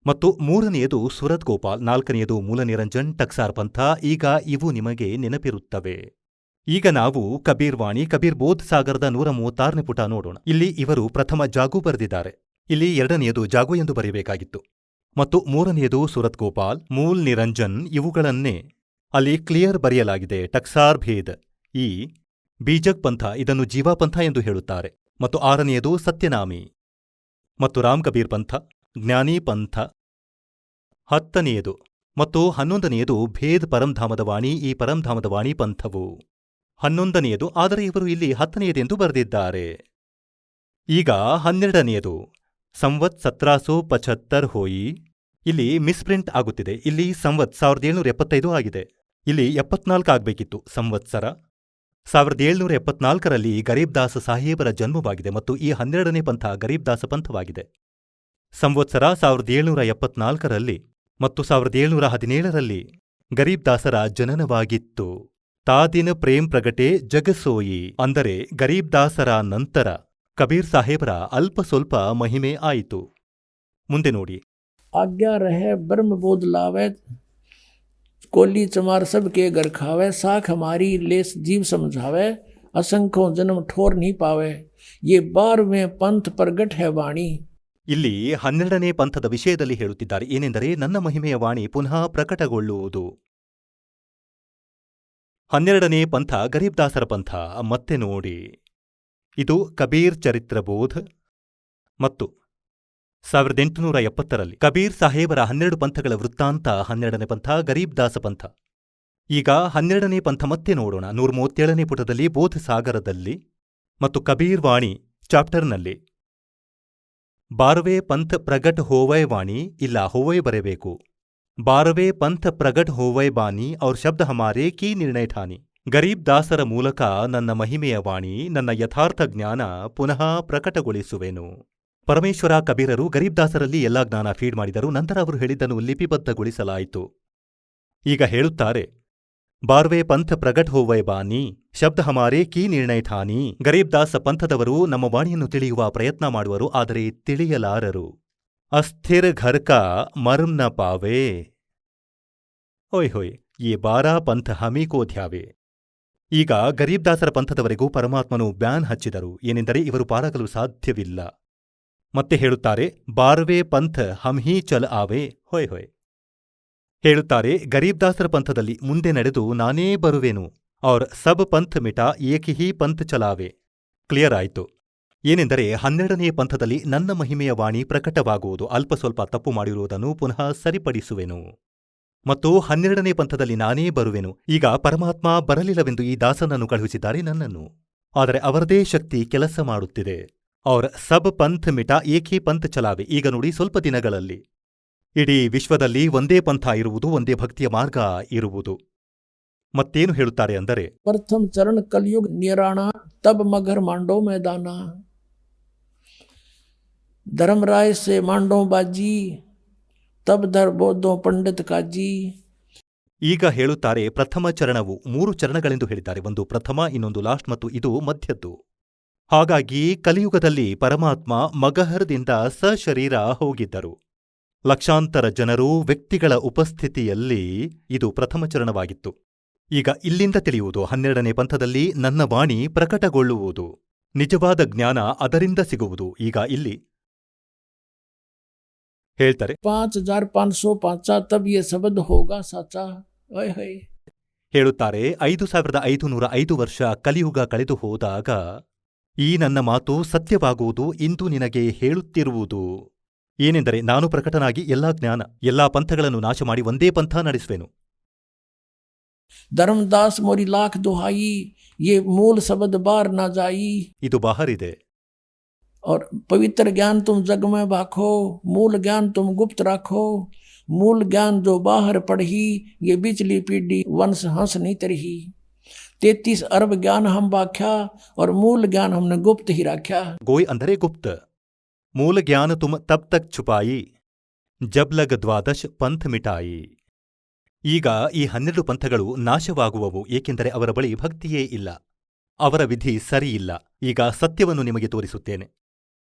ಮತ್ತು ಮೂರನೆಯದು ಸುರತ್ ಗೋಪಾಲ್, ನಾಲ್ಕನೆಯದು ಮೂಲನಿರಂಜನ್ ಟಕ್ಸಾರ್ ಪಂಥ. ಈಗ ಇವು ನಿಮಗೆ ನೆನಪಿರುತ್ತವೆ. ಈಗ ನಾವು ಕಬೀರ್ ವಾಣಿ, ಕಬೀರ್ ಬೋಧ್ ಸಾಗರದ 136ನೇ ಪುಟ ನೋಡೋಣ. ಇಲ್ಲಿ ಇವರು ಪ್ರಥಮ ಜಾಗು ಬರೆದಿದ್ದಾರೆ. ಇಲ್ಲಿ ಎರಡನೆಯದು ಜಾಗು ಎಂದು ಬರೆಯಬೇಕಾಗಿತ್ತು, ಮತ್ತು ಮೂರನೆಯದು ಸುರತ್ ಗೋಪಾಲ್, ಮೂಲ್ ನಿರಂಜನ್ ಇವುಗಳನ್ನೇ ಅಲ್ಲಿ ಕ್ಲಿಯರ್ ಬರೆಯಲಾಗಿದೆ. ಟಕ್ಸಾರ್ ಭೇದ್, ಈ ಬೀಜಕ್ ಪಂಥ, ಇದನ್ನು ಜೀವಾ ಪಂಥ ಎಂದು ಹೇಳುತ್ತಾರೆ. ಮತ್ತು ಆರನೆಯದು ಸತ್ಯನಾಮಿ ಮತ್ತು ರಾಮ್ ಕಬೀರ್ ಪಂಥ, ಜ್ಞಾನಿ ಪಂಥ. 10ನೆಯದು ಮತ್ತು 11ನೆಯದು ಭೇದ್ ಪರಂಧಾಮದ ವಾಣಿ, ಈ ಪರಂಧಾಮದ ವಾಣಿ ಪಂಥವು 11ನೆಯದು. ಆದರೆ ಇವರು ಇಲ್ಲಿ 10ನೆಯದೆಂದು ಬರೆದಿದ್ದಾರೆ. ಈಗ 12ನೆಯದು ಸಂವತ್ 1775 ಹೋಯಿ, ಇಲ್ಲಿ ಮಿಸ್ಪ್ರಿಂಟ್ ಆಗುತ್ತಿದೆ. ಇಲ್ಲಿ ಸಂವತ್ 1775 ಆಗಿದೆ. ಇಲ್ಲಿ 74 ಆಗಬೇಕಿತ್ತು. ಸಂವತ್ಸರ 1774ರಲ್ಲಿ ಗರೀಬ್ದಾಸ ಸಾಹೇಬರ ಜನ್ಮವಾಗಿದೆ ಮತ್ತು ಈ 12ನೇ ಪಂಥ ಗರೀಬ್ದಾಸ ಪಂಥವಾಗಿದೆ. ಸಂವತ್ಸರ 1774ರಲ್ಲಿ ಮತ್ತು 1717ರಲ್ಲಿ ಗರೀಬ್ದಾಸರ ಜನನವಾಗಿತ್ತು. ತಾದಿನ ಪ್ರೇಮ್ ಪ್ರಗಟೆ ಜಗಸೋಯಿ, ಅಂದರೆ ಗರೀಬ್ದಾಸರ ನಂತರ ಕಬೀರ್ ಸಾಹೇಬರ ಅಲ್ಪ ಸ್ವಲ್ಪ ಮಹಿಮೆ ಆಯಿತು. ಮುಂದೆ ನೋಡಿ. आज्ञा रहे ब्रह्म बोध लावे, कोली चमार सब के घर खावे, साख हमारी लेस जीव समझावे, असंख्यों जन्म ठोर नहीं पावे, ये 12वें पंथ प्रगट है वाणी. ಇಲ್ಲಿ 12ನೇ ಪಂಥದ ವಿಷಯದಲ್ಲಿ ಹೇಳುತ್ತಿದ್ದಾರೆ. ಏನೆಂದರೆ ನನ್ನ ಮಹಿಮೆಯ ವಾಣಿ ಪುನಃ ಪ್ರಕಟಗೊಳ್ಳುವುದು. 12ನೇ ಪಂಥ ಗರೀಬ್ದಾಸರ ಪಂಥ. ಮತ್ತೆ ನೋಡಿ, ಇದು ಕಬೀರ್ ಚರಿತ್ರಬೋಧ್ ಮತ್ತು 1870ರಲ್ಲಿ ಕಬೀರ್ ಸಾಹೇಬರ 12 ಪಂಥಗಳ ವೃತ್ತಾಂತ. 12ನೇ ಪಂಥ ಗರೀಬ್ದಾಸ ಪಂಥ. ಈಗ 12ನೇ ಪಂಥ ಮತ್ತೆ ನೋಡೋಣ. 137ನೇ ಪುಟದಲ್ಲಿ ಬೋಧ್ ಸಾಗರದಲ್ಲಿ ಮತ್ತು ಕಬೀರ್ ವಾಣಿ ಚಾಪ್ಟರ್ನಲ್ಲಿ 12ವೇं पंथ प्रगट होवै वाणी, ಇಲ್ಲ ಹೋವೈ ಬರೆಯಬೇಕು. 12ವೇं पंथ प्रगट होवै बानी और शब्द हमारे की निर्णय ठानी. ಗರೀಬ್ ದಾಸರ ಮೂಲಕ ನನ್ನ ಮಹಿಮೆಯ ವಾಣಿ, ನನ್ನ ಯಥಾರ್ಥ ಜ್ಞಾನ ಪುನಃ ಪ್ರಕಟಗೊಳಿಸುವೆನು. ಪರಮೇಶ್ವರ ಕಬೀರರು ಗರೀಬ್ ದಾಸರಲ್ಲಿ ಎಲ್ಲಾ ಜ್ಞಾನ ಫೀಡ್ ಮಾಡಿದರು. ನಂತರ ಅವರು ಹೇಳಿದ್ದನ್ನು ಲಿಪಿಬದ್ಧಗೊಳಿಸಲಾಯಿತು. ಈಗ ಹೇಳುತ್ತಾರೆ, 12ವೇं पंथ प्रगट होवै बानी ಶಬ್ದ ಹಮಾರೇ ಕೀ ನಿರ್ಣಯ ಠಾನಿ. ಗರೀಬ್ ದಾಸ ಪಂಥದವರು ನಮ್ಮ ವಾಣಿಯನ್ನು ತಿಳಿಯುವ ಪ್ರಯತ್ನ ಮಾಡುವರು, ಆದರೆ ತಿಳಿಯಲಾರರು. अस्थिर घर का मर्म न पावे। ಓಯ್ ಹೊಯ್ ಈ ಬಾರಾ ಪಂಥ ಹಮೀಕೋ ಧ್ಯಾವೆ. ಈಗ ಗರೀಬ್ದಾಸರ ಪಂಥದವರೆಗೂ ಪರಮಾತ್ಮನು ಬ್ಯಾನ್ ಹಚ್ಚಿದರು, ಏನೆಂದರೆ ಇವರು ಪಾರಾಗಲು ಸಾಧ್ಯವಿಲ್ಲ. ಮತ್ತೆ ಹೇಳುತ್ತಾರೆ, ಬಾರ್ವೆ ಪಂಥ ಹಮ್ ಹೀ ಚಲ್ ಆವೆ. ಹೊಯ್ ಹೊಯ್ ಹೇಳುತ್ತಾರೆ, ಗರೀಬ್ದಾಸರ ಪಂಥದಲ್ಲಿ ಮುಂದೆ ನಡೆದು ನಾನೇ ಬರುವೆನು. ಔರ್ ಸಬ್ ಪಂಥ್ ಮಿಟಾ ಏಕ್ ಹೀ ಪಂಥ್ ಚಲಾವೆ. ಕ್ಲಿಯರ್ ಆಯಿತು. ಏನೆಂದರೆ 12ನೇ ಪಂಥದಲ್ಲಿ ನನ್ನ ಮಹಿಮೆಯ ವಾಣಿ ಪ್ರಕಟವಾಗುವುದು, ಅಲ್ಪ ಸ್ವಲ್ಪ ತಪ್ಪು ಮಾಡಿರುವುದನ್ನು ಪುನಃ ಸರಿಪಡಿಸುವೆನು. ಮತ್ತು 12ನೇ ಪಂಥದಲ್ಲಿ ನಾನೇ ಬರುವೆನು. ಈಗ ಪರಮಾತ್ಮ ಬರಲಿಲ್ಲವೆಂದು ಈ ದಾಸನನ್ನು ಕಳುಹಿಸಿದ್ದಾರೆ, ನನ್ನನ್ನು. ಆದರೆ ಅವರದೇ ಶಕ್ತಿ ಕೆಲಸ ಮಾಡುತ್ತಿದೆ. ಔರ್ ಸಬ್ ಪಂಥ್ ಮಿಟಾ ಏಕ್ ಹೀ ಪಂಥ್ ಚಲಾವೆ. ಈಗ ನೋಡಿ, ಸ್ವಲ್ಪ ದಿನಗಳಲ್ಲಿ ಇಡೀ ವಿಶ್ವದಲ್ಲಿ ಒಂದೇ ಪಂಥ ಇರುವುದು, ಒಂದೇ ಭಕ್ತಿಯ ಮಾರ್ಗ ಇರುವುದು. ಮತ್ತೇನು ಹೇಳುತ್ತಾರೆ ಅಂದರೆ, प्रथम चरण कलयुग निराणा तब मगर मांडो मैदाना। धर्मराय से मांडो बाजी तब धर बोधो पंडित काजी। ಈಗ ಹೇಳುತ್ತಾರೆ, ಪ್ರಥಮ ಚರಣವು 3 ಚರಣಗಳೆಂದು ಹೇಳಿದ್ದಾರೆ. ಒಂದು ಪ್ರಥಮ, ಇನ್ನೊಂದು ಲಾಸ್ಟ್ ಮತ್ತು ಇದು ಮಧ್ಯದ್ದು. ಹಾಗಾಗಿ ಕಲಿಯುಗದಲ್ಲಿ ಪರಮಾತ್ಮ ಮಗಹರದಿಂದ ಸಶರೀರ ಹೋಗಿದ್ದರು. ಲಕ್ಷಾಂತರ ಜನರು ವ್ಯಕ್ತಿಗಳ ಉಪಸ್ಥಿತಿಯಲ್ಲಿ ಇದು ಪ್ರಥಮ ಚರಣವಾಗಿತ್ತು. ಈಗ ಇಲ್ಲಿಂದ ತಿಳಿಯುವುದು, 12ನೇ ಪಂಥದಲ್ಲಿ ನನ್ನ ವಾಣಿ ಪ್ರಕಟಗೊಳ್ಳುವುದು, ನಿಜವಾದ ಜ್ಞಾನ ಅದರಿಂದ ಸಿಗುವುದು. ಈಗ ಇಲ್ಲಿ ಹೇಳ್ತಾರೆ, 5505 तब ये शब्द होगा साचा। ओए होए ಹೇಳುತ್ತಾರೆ, 5505 ವರ್ಷ ಕಲಿಯುಗ ಕಳೆದು ಹೋದಾಗ ಈ ನನ್ನ ಮಾತು ಸತ್ಯವಾಗುವುದು ಇಂದು ನಿನಗೆ ಹೇಳುತ್ತಿರುವುದು. ಏನೆಂದರೆ, ನಾನು ಪ್ರಕಟನಾಗಿ ಎಲ್ಲಾ ಜ್ಞಾನ, ಎಲ್ಲಾ ಪಂಥಗಳನ್ನು ನಾಶ ಮಾಡಿ ಒಂದೇ ಪಂಥ ನಡೆಸುವೆನು. धर्मदास मोरी लाख दुहाई ये मूल शब्द बार ना जाई। ಇದು ಬಾಹರಿದೆ. और पवित्र ज्ञान तुम जग में भाखो, मूल ज्ञान तुम गुप्त राखो। मूल ज्ञान जो बाहर पढ़ी, ये बिचली पीढ़ी वंश हंस नहीं तरही। 33 अरब ज्ञान हम बाख्या और मूल ज्ञान हमने गुप्त ही राख्या। ಗೋಯ್ ಅಂದರೆ ಗುಪ್ತ. ಮೂಲ ಜ್ಞಾನ ತುಮ್ ತಬ್ ತಕ್ ಛುಪಾಯಿ, ಜಬ್ ಲಗ್ 12 ಪಂಥ ಮಿಟಾಯಿ. ಈಗ ಈ 12 ಪಂಥಗಳು ನಾಶವಾಗುವವು, ಏಕೆಂದರೆ ಅವರ ಬಳಿ ಭಕ್ತಿಯೇ ಇಲ್ಲ, ಅವರ ವಿಧಿ ಸರಿಯಿಲ್ಲ. ಈಗ ಸತ್ಯವನ್ನು ನಿಮಗೆ ತೋರಿಸುತ್ತೇನೆ.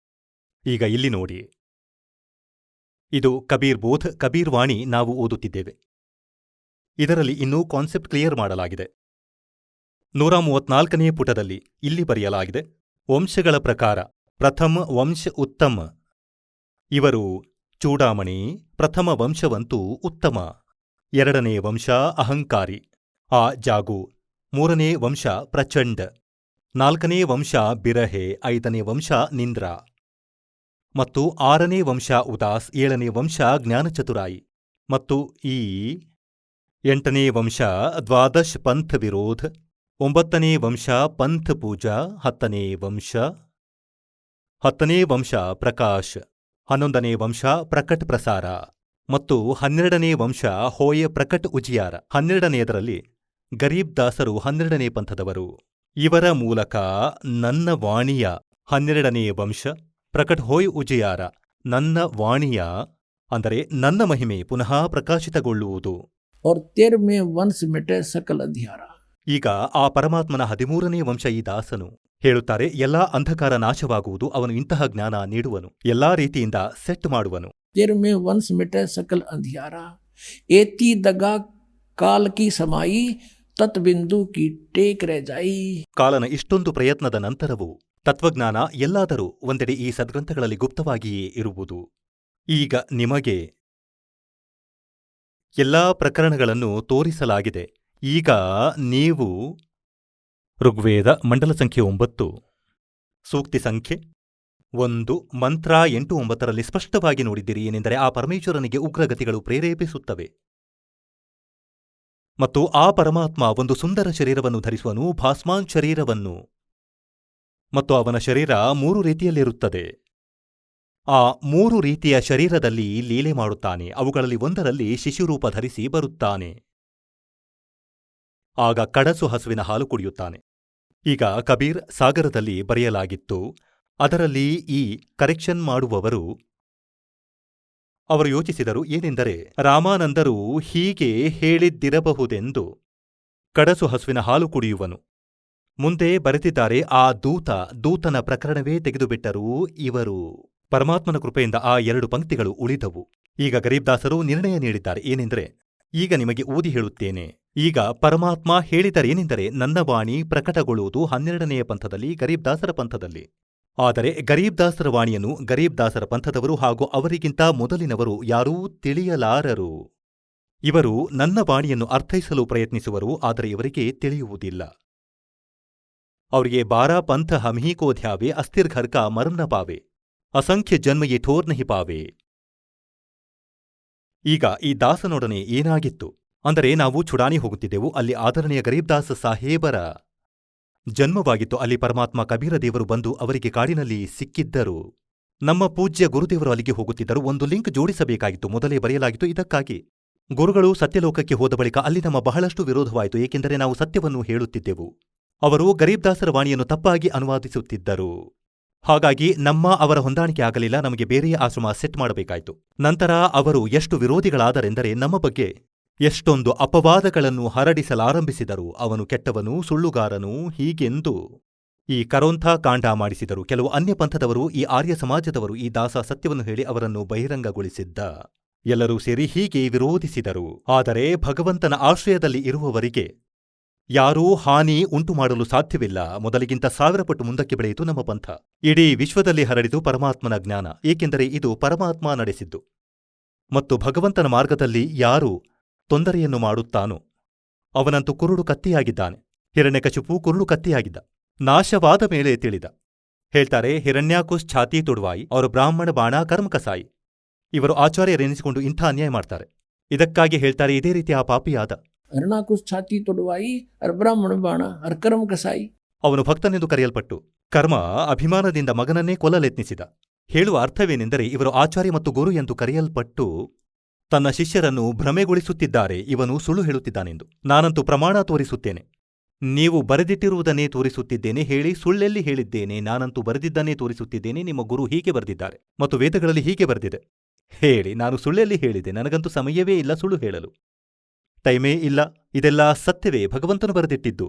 ಈಗ ಇಲ್ಲಿ ನೋಡಿ, ಇದು ಕಬೀರ್ ಬೋಧ್, ಕಬೀರ್ ವಾಣಿ ನಾವು ಓದುತ್ತಿದ್ದೇವೆ. ಇದರಲ್ಲಿ ಇನ್ನೂ ಕಾನ್ಸೆಪ್ಟ್ ಕ್ಲಿಯರ್ ಮಾಡಲಾಗಿದೆ. 134ನೇ ಪುಟದಲ್ಲಿ ಇಲ್ಲಿ ಬರೆಯಲಾಗಿದೆ, ವಂಶಗಳ ಪ್ರಕಾರ ಪ್ರಥಮ ವಂಶ ಉತ್ತಮ. ಇವರು ಚೂಡಾಮಣಿ. ಪ್ರಥಮ ವಂಶವಂತೂ ಉತ್ತಮ. 2ನೇ ವಂಶ ಅಹಂಕಾರಿ, ಆ ಜಾಗು. 3ನೇ ವಂಶ ಪ್ರಚಂಡ. 4ನೇ ವಂಶ ಬಿರಹೆ. 5ನೇ ವಂಶ ನಿಂದ್ರ. ಮತ್ತು 6ನೇ ವಂಶ ಉದಾಸ್. 7ನೇ ವಂಶ ಜ್ಞಾನಚತುರಾಯಿ. ಮತ್ತು ಈ 8ನೇ ವಂಶ 12 ಪಂಥ ವಿರೋಧ. 9ನೇ ವಂಶ ಪಂಥ ಪೂಜಾ. 10ನೇ ವಂಶ ಪ್ರಕಾಶ್. 11ನೇ ವಂಶ ಪ್ರಕಟ್ ಪ್ರಸಾರ. ಮತ್ತು 12ನೇ ವಂಶ ಹೋಯ ಪ್ರಕಟ್ ಉಜಿಯಾರ. 12ನೇದರಲ್ಲಿ ಗರೀಬ್ ದಾಸರು 12ನೇ ಪಂಥದವರು. ಇವರ ಮೂಲಕ ನನ್ನ ವಾಣಿಯ 12ನೇ ವಂಶ ಪ್ರಕಟ್ ಹೋಯ್ ಉಜಿಯಾರ, ನನ್ನ ವಾಣಿಯ ಅಂದರೆ ನನ್ನ ಮಹಿಮೆ ಪುನಃ ಪ್ರಕಾಶಿತಗೊಳ್ಳುವುದು. और 13वें वंश मिटे सकल अंधियारा। ಈಗ ಆ ಪರಮಾತ್ಮನ 13ನೇ ವಂಶ ಈ ದಾಸನು. ಹೇಳುತ್ತಾರೆ, ಎಲ್ಲಾ ಅಂಧಕಾರ ನಾಶವಾಗುವುದು, ಅವನು ಇಂತಹ ಜ್ಞಾನ ನೀಡುವನು, ಎಲ್ಲಾ ರೀತಿಯಿಂದ ಸೆಟ್ ಮಾಡುವನು. 13वें वंश मिटे सकल अंधियारा। एती दगा काल की समाई, तत्बिंदु की टेक रह जाई। ಕಾಲನ ಇಷ್ಟೊಂದು ಪ್ರಯತ್ನದ ನಂತರವೂ ತತ್ವಜ್ಞಾನ ಎಲ್ಲಾದರೂ ಒಂದೆಡೆ ಈ ಸದ್ಗ್ರಂಥಗಳಲ್ಲಿ ಗುಪ್ತವಾಗಿಯೇ ಇರುವುದು. ಈಗ ನಿಮಗೆ ಎಲ್ಲಾ ಪ್ರಕರಣಗಳನ್ನು ತೋರಿಸಲಾಗಿದೆ. ಈಗ ನೀವು ಋಗ್ವೇದ ಮಂಡಲ ಸಂಖ್ಯೆ 9, ಸೂಕ್ತಿ ಸಂಖ್ಯೆ 1, ಮಂತ್ರ 8-9ರಲ್ಲಿ ಸ್ಪಷ್ಟವಾಗಿ ನೋಡಿದ್ದೀರಿ. ಏನೆಂದರೆ, ಆ ಪರಮೇಶ್ವರನಿಗೆ ಉಗ್ರಗತಿಗಳು ಪ್ರೇರೇಪಿಸುತ್ತವೆ. ಮತ್ತು ಆ ಪರಮಾತ್ಮ ಒಂದು ಸುಂದರ ಶರೀರವನ್ನು ಧರಿಸುವನು, ಭಾಸ್ಮಾನ್ ಶರೀರವನ್ನು. ಮತ್ತು ಅವನ ಶರೀರ 3 ರೀತಿಯಲ್ಲಿರುತ್ತದೆ. ಆ 3 ರೀತಿಯ ಶರೀರದಲ್ಲಿ ಲೀಲೆ ಮಾಡುತ್ತಾನೆ. ಅವುಗಳಲ್ಲಿ ಒಂದರಲ್ಲಿ ಶಿಶುರೂಪ ಧರಿಸಿ ಬರುತ್ತಾನೆ. ಆಗ ಕಡಸು ಹಸುವಿನ ಹಾಲು ಕುಡಿಯುತ್ತಾನೆ. ಈಗ ಕಬೀರ್ ಸಾಗರದಲ್ಲಿ ಬರೆಯಲಾಗಿತ್ತು. ಅದರಲ್ಲಿ ಈ ಕರೆಕ್ಷನ್ ಮಾಡುವವರು ಅವರು ಯೋಚಿಸಿದರು, ಏನೆಂದರೆ ರಾಮಾನಂದರು ಹೀಗೆ ಹೇಳಿದ್ದಿರಬಹುದೆಂದು. ಕಡಸು ಹಸುವಿನ ಹಾಲು ಕುಡಿಯುವನು. ಮುಂದೆ ಬರೆದಿದ್ದಾರೆ, ಆ ದೂತನ ಪ್ರಕರಣವೇ ತೆಗೆದುಬಿಟ್ಟರೂ ಇವರು. ಪರಮಾತ್ಮನ ಕೃಪೆಯಿಂದ ಆ 2 ಪಂಕ್ತಿಗಳು ಉಳಿದವು. ಈಗ ಗರೀಬ್ದಾಸರು ನಿರ್ಣಯ ನೀಡಿದ್ದಾರೆ. ಏನೆಂದರೆ, ಈಗ ನಿಮಗೆ ಓದಿ ಹೇಳುತ್ತೇನೆ. ಈಗ ಪರಮಾತ್ಮ ಹೇಳಿದರೇನೆಂದರೆ, ನನ್ನ ವಾಣಿ ಪ್ರಕಟಗೊಳ್ಳುವುದು 12ನೆಯ ಪಂಥದಲ್ಲಿ, ಗರೀಬ್ದಾಸರ ಪಂಥದಲ್ಲಿ. ಆದರೆ ಗರೀಬ್ದಾಸರ ವಾಣಿಯನ್ನು ಗರೀಬ್ದಾಸರ ಪಂಥದವರು ಹಾಗೂ ಅವರಿಗಿಂತ ಮೊದಲಿನವರು ಯಾರೂ ತಿಳಿಯಲಾರರು. ಇವರು ನನ್ನ ವಾಣಿಯನ್ನು ಅರ್ಥೈಸಲು ಪ್ರಯತ್ನಿಸುವರು, ಆದರೆ ಇವರಿಗೆ ತಿಳಿಯುವುದಿಲ್ಲ. ಅವರಿಗೆ 12 ಪಂಥ ಹಮಹಿ ಕೋ ಧ್ಯಾವೆ, ಅಸ್ಥಿರ್ ಘರ್ ಕಾ ಮರ್ಮ್ ನ ಪಾವೆ, ಅಸಂಖ್ಯ ಜನ್ಮ ಯೇ ಠೋರ್ ನಹಿ ಪಾವೆ. ಈಗ ಈ ದಾಸನೊಡನೆ ಏನಾಗಿತ್ತು ಅಂದರೆ, ನಾವು ಚುಡಾನಿ ಹೋಗುತ್ತಿದ್ದೆವು. ಅಲ್ಲಿ ಆದರಣೀಯ ಗರೀಬ್ದಾಸ ಸಾಹೇಬರ ಜನ್ಮವಾಗಿತ್ತು. ಅಲ್ಲಿ ಪರಮಾತ್ಮ ಕಬೀರ ದೇವರು ಬಂದು ಅವರಿಗೆ ಕಾಡಿನಲ್ಲಿ ಸಿಕ್ಕಿದ್ದರು. ನಮ್ಮ ಪೂಜ್ಯ ಗುರುದೇವರು ಅಲ್ಲಿಗೆ ಹೋಗುತ್ತಿದ್ದರು. ಒಂದು ಲಿಂಕ್ ಜೋಡಿಸಬೇಕಾಗಿತ್ತು, ಮೊದಲೇ ಬರೆಯಲಾಗಿತ್ತು. ಇದಕ್ಕಾಗಿ ಗುರುಗಳು ಸತ್ಯಲೋಕಕ್ಕೆ ಹೋದ ಬಳಿಕ ಅಲ್ಲಿ ನಮ್ಮ ಬಹಳಷ್ಟು ವಿರೋಧವಾಯಿತು, ಏಕೆಂದರೆ ನಾವು ಸತ್ಯವನ್ನು ಹೇಳುತ್ತಿದ್ದೆವು. ಅವರು ಗರೀಬ್ದಾಸರ ವಾಣಿಯನ್ನು ತಪ್ಪಾಗಿ ಅನುವಾದಿಸುತ್ತಿದ್ದರು. ಹಾಗಾಗಿ ಅವರ ಹೊಂದಾಣಿಕೆ ಆಗಲಿಲ್ಲ. ನಮಗೆ ಬೇರೆಯೇ ಆಶ್ರಮ ಸೆಟ್ ಮಾಡಬೇಕಾಯಿತು. ನಂತರ ಅವರು ಎಷ್ಟು ವಿರೋಧಿಗಳಾದರೆಂದರೆ, ನಮ್ಮ ಬಗ್ಗೆ ಎಷ್ಟೊಂದು ಅಪವಾದಗಳನ್ನು ಹರಡಿಸಲಾರಂಭಿಸಿದರು. ಅವನು ಕೆಟ್ಟವನು, ಸುಳ್ಳುಗಾರನು, ಹೀಗೆಂದು ಈ ಕರೋಂಥ ಕಾಂಡ ಮಾಡಿಸಿದರು. ಕೆಲವು ಅನ್ಯ ಪಂಥದವರು, ಈ ಆರ್ಯ ಸಮಾಜದವರು ಈ ದಾಸ ಸತ್ಯವನ್ನು ಹೇಳಿ ಅವರನ್ನು ಬಹಿರಂಗಗೊಳಿಸಿದ್ದ. ಎಲ್ಲರೂ ಸೇರಿ ಹೀಗೆ ವಿರೋಧಿಸಿದರು. ಆದರೆ ಭಗವಂತನ ಆಶ್ರಯದಲ್ಲಿ ಇರುವವರಿಗೆ ಯಾರೂ ಹಾನಿ ಉಂಟು ಮಾಡಲು ಸಾಧ್ಯವಿಲ್ಲ. ಮೊದಲಿಗಿಂತ 1000 ಪಟ್ಟು ಮುಂದಕ್ಕೆ ಬೆಳೆಯಿತು ನಮ್ಮ ಪಂಥ. ಇಡೀ ವಿಶ್ವದಲ್ಲಿ ಹರಡಿತು ಪರಮಾತ್ಮನ ಜ್ಞಾನ, ಏಕೆಂದರೆ ಇದು ಪರಮಾತ್ಮ ನಡೆಸಿದ್ದು. ಮತ್ತು ಭಗವಂತನ ಮಾರ್ಗದಲ್ಲಿ ಯಾರು ತೊಂದರೆಯನ್ನು ಮಾಡುತ್ತಾನೋ ಅವನಂತೂ ಕುರುಡು ಕತ್ತಿಯಾಗಿದ್ದಾನೆ. ಹಿರಣ್ಯಕಶಿಪು ಕುರುಡು ಕತ್ತಿಯಾಗಿದ್ದ. ನಾಶವಾದ ಮೇಲೆ ತಿಳಿದ. ಹೇಳ್ತಾರೆ, ಹಿರಣ್ಯಾಕುಶ್ ಛಾತಿ ತುಡುವಾಯಿ, ಅವರು ಬ್ರಾಹ್ಮಣ ಬಾಣ ಕರ್ಮ ಕಸಾಯಿ. ಇವರು ಆಚಾರ್ಯರೆನಿಸಿಕೊಂಡು ಇಂಥ ಅನ್ಯಾಯ ಮಾಡ್ತಾರೆ. ಇದಕ್ಕಾಗಿ ಹೇಳ್ತಾರೆ, ಇದೇ ರೀತಿ ಆ ಪಾಪಿಯಾದ ಹಿರಣ್ಯಾಕುಶ್ ಛಾತಿ ತೊಡುವಾಯಿ ಅರ್ ಬ್ರಾಹ್ಮಣ ಬಾಣ ಅರ್ ಕರ್ಮ ಕಸಾಯಿ. ಅವನು ಭಕ್ತನೆಂದು ಕರೆಯಲ್ಪಟ್ಟು ಕರ್ಮ ಅಭಿಮಾನದಿಂದ ಮಗನನ್ನೇ ಕೊಲ್ಲಲೆತ್ನಿಸಿದ. ಹೇಳುವ ಅರ್ಥವೇನೆಂದರೆ, ಇವರು ಆಚಾರ್ಯ ಮತ್ತು ಗುರು ಎಂದು ಕರೆಯಲ್ಪಟ್ಟು ತನ್ನ ಶಿಷ್ಯರನ್ನು ಭ್ರಮೆಗೊಳಿಸುತ್ತಿದ್ದಾರೆ. ಇವನು ಸುಳ್ಳು ಹೇಳುತ್ತಿದ್ದಾನೆಂದು. ನಾನಂತೂ ಪ್ರಮಾಣ ತೋರಿಸುತ್ತೇನೆ, ನೀವು ಬರೆದಿಟ್ಟಿರುವುದನ್ನೇ ತೋರಿಸುತ್ತಿದ್ದೇನೆ ಹೇಳಿ ಸುಳ್ಳೆಲ್ಲಿ ಹೇಳಿದ್ದೇನೆ? ನಾನಂತೂ ಬರೆದಿದ್ದನ್ನೇ ತೋರಿಸುತ್ತಿದ್ದೇನೆ. ನಿಮ್ಮ ಗುರು ಹೀಗೆ ಬರೆದಿದ್ದಾರೆ ಮತ್ತು ವೇದಗಳಲ್ಲಿ ಹೀಗೆ ಬರೆದಿದೆ ಹೇಳಿ. ನಾನು ಸುಳ್ಳೆಲ್ಲಿ ಹೇಳಿದೆ? ನನಗಂತೂ ಸಮಯವೇ ಇಲ್ಲ ಸುಳ್ಳು ಹೇಳಲು, ಟೈಮೇ ಇಲ್ಲ. ಇದೆಲ್ಲ ಸತ್ಯವೇ, ಭಗವಂತನು ಬರೆದಿಟ್ಟಿದ್ದು.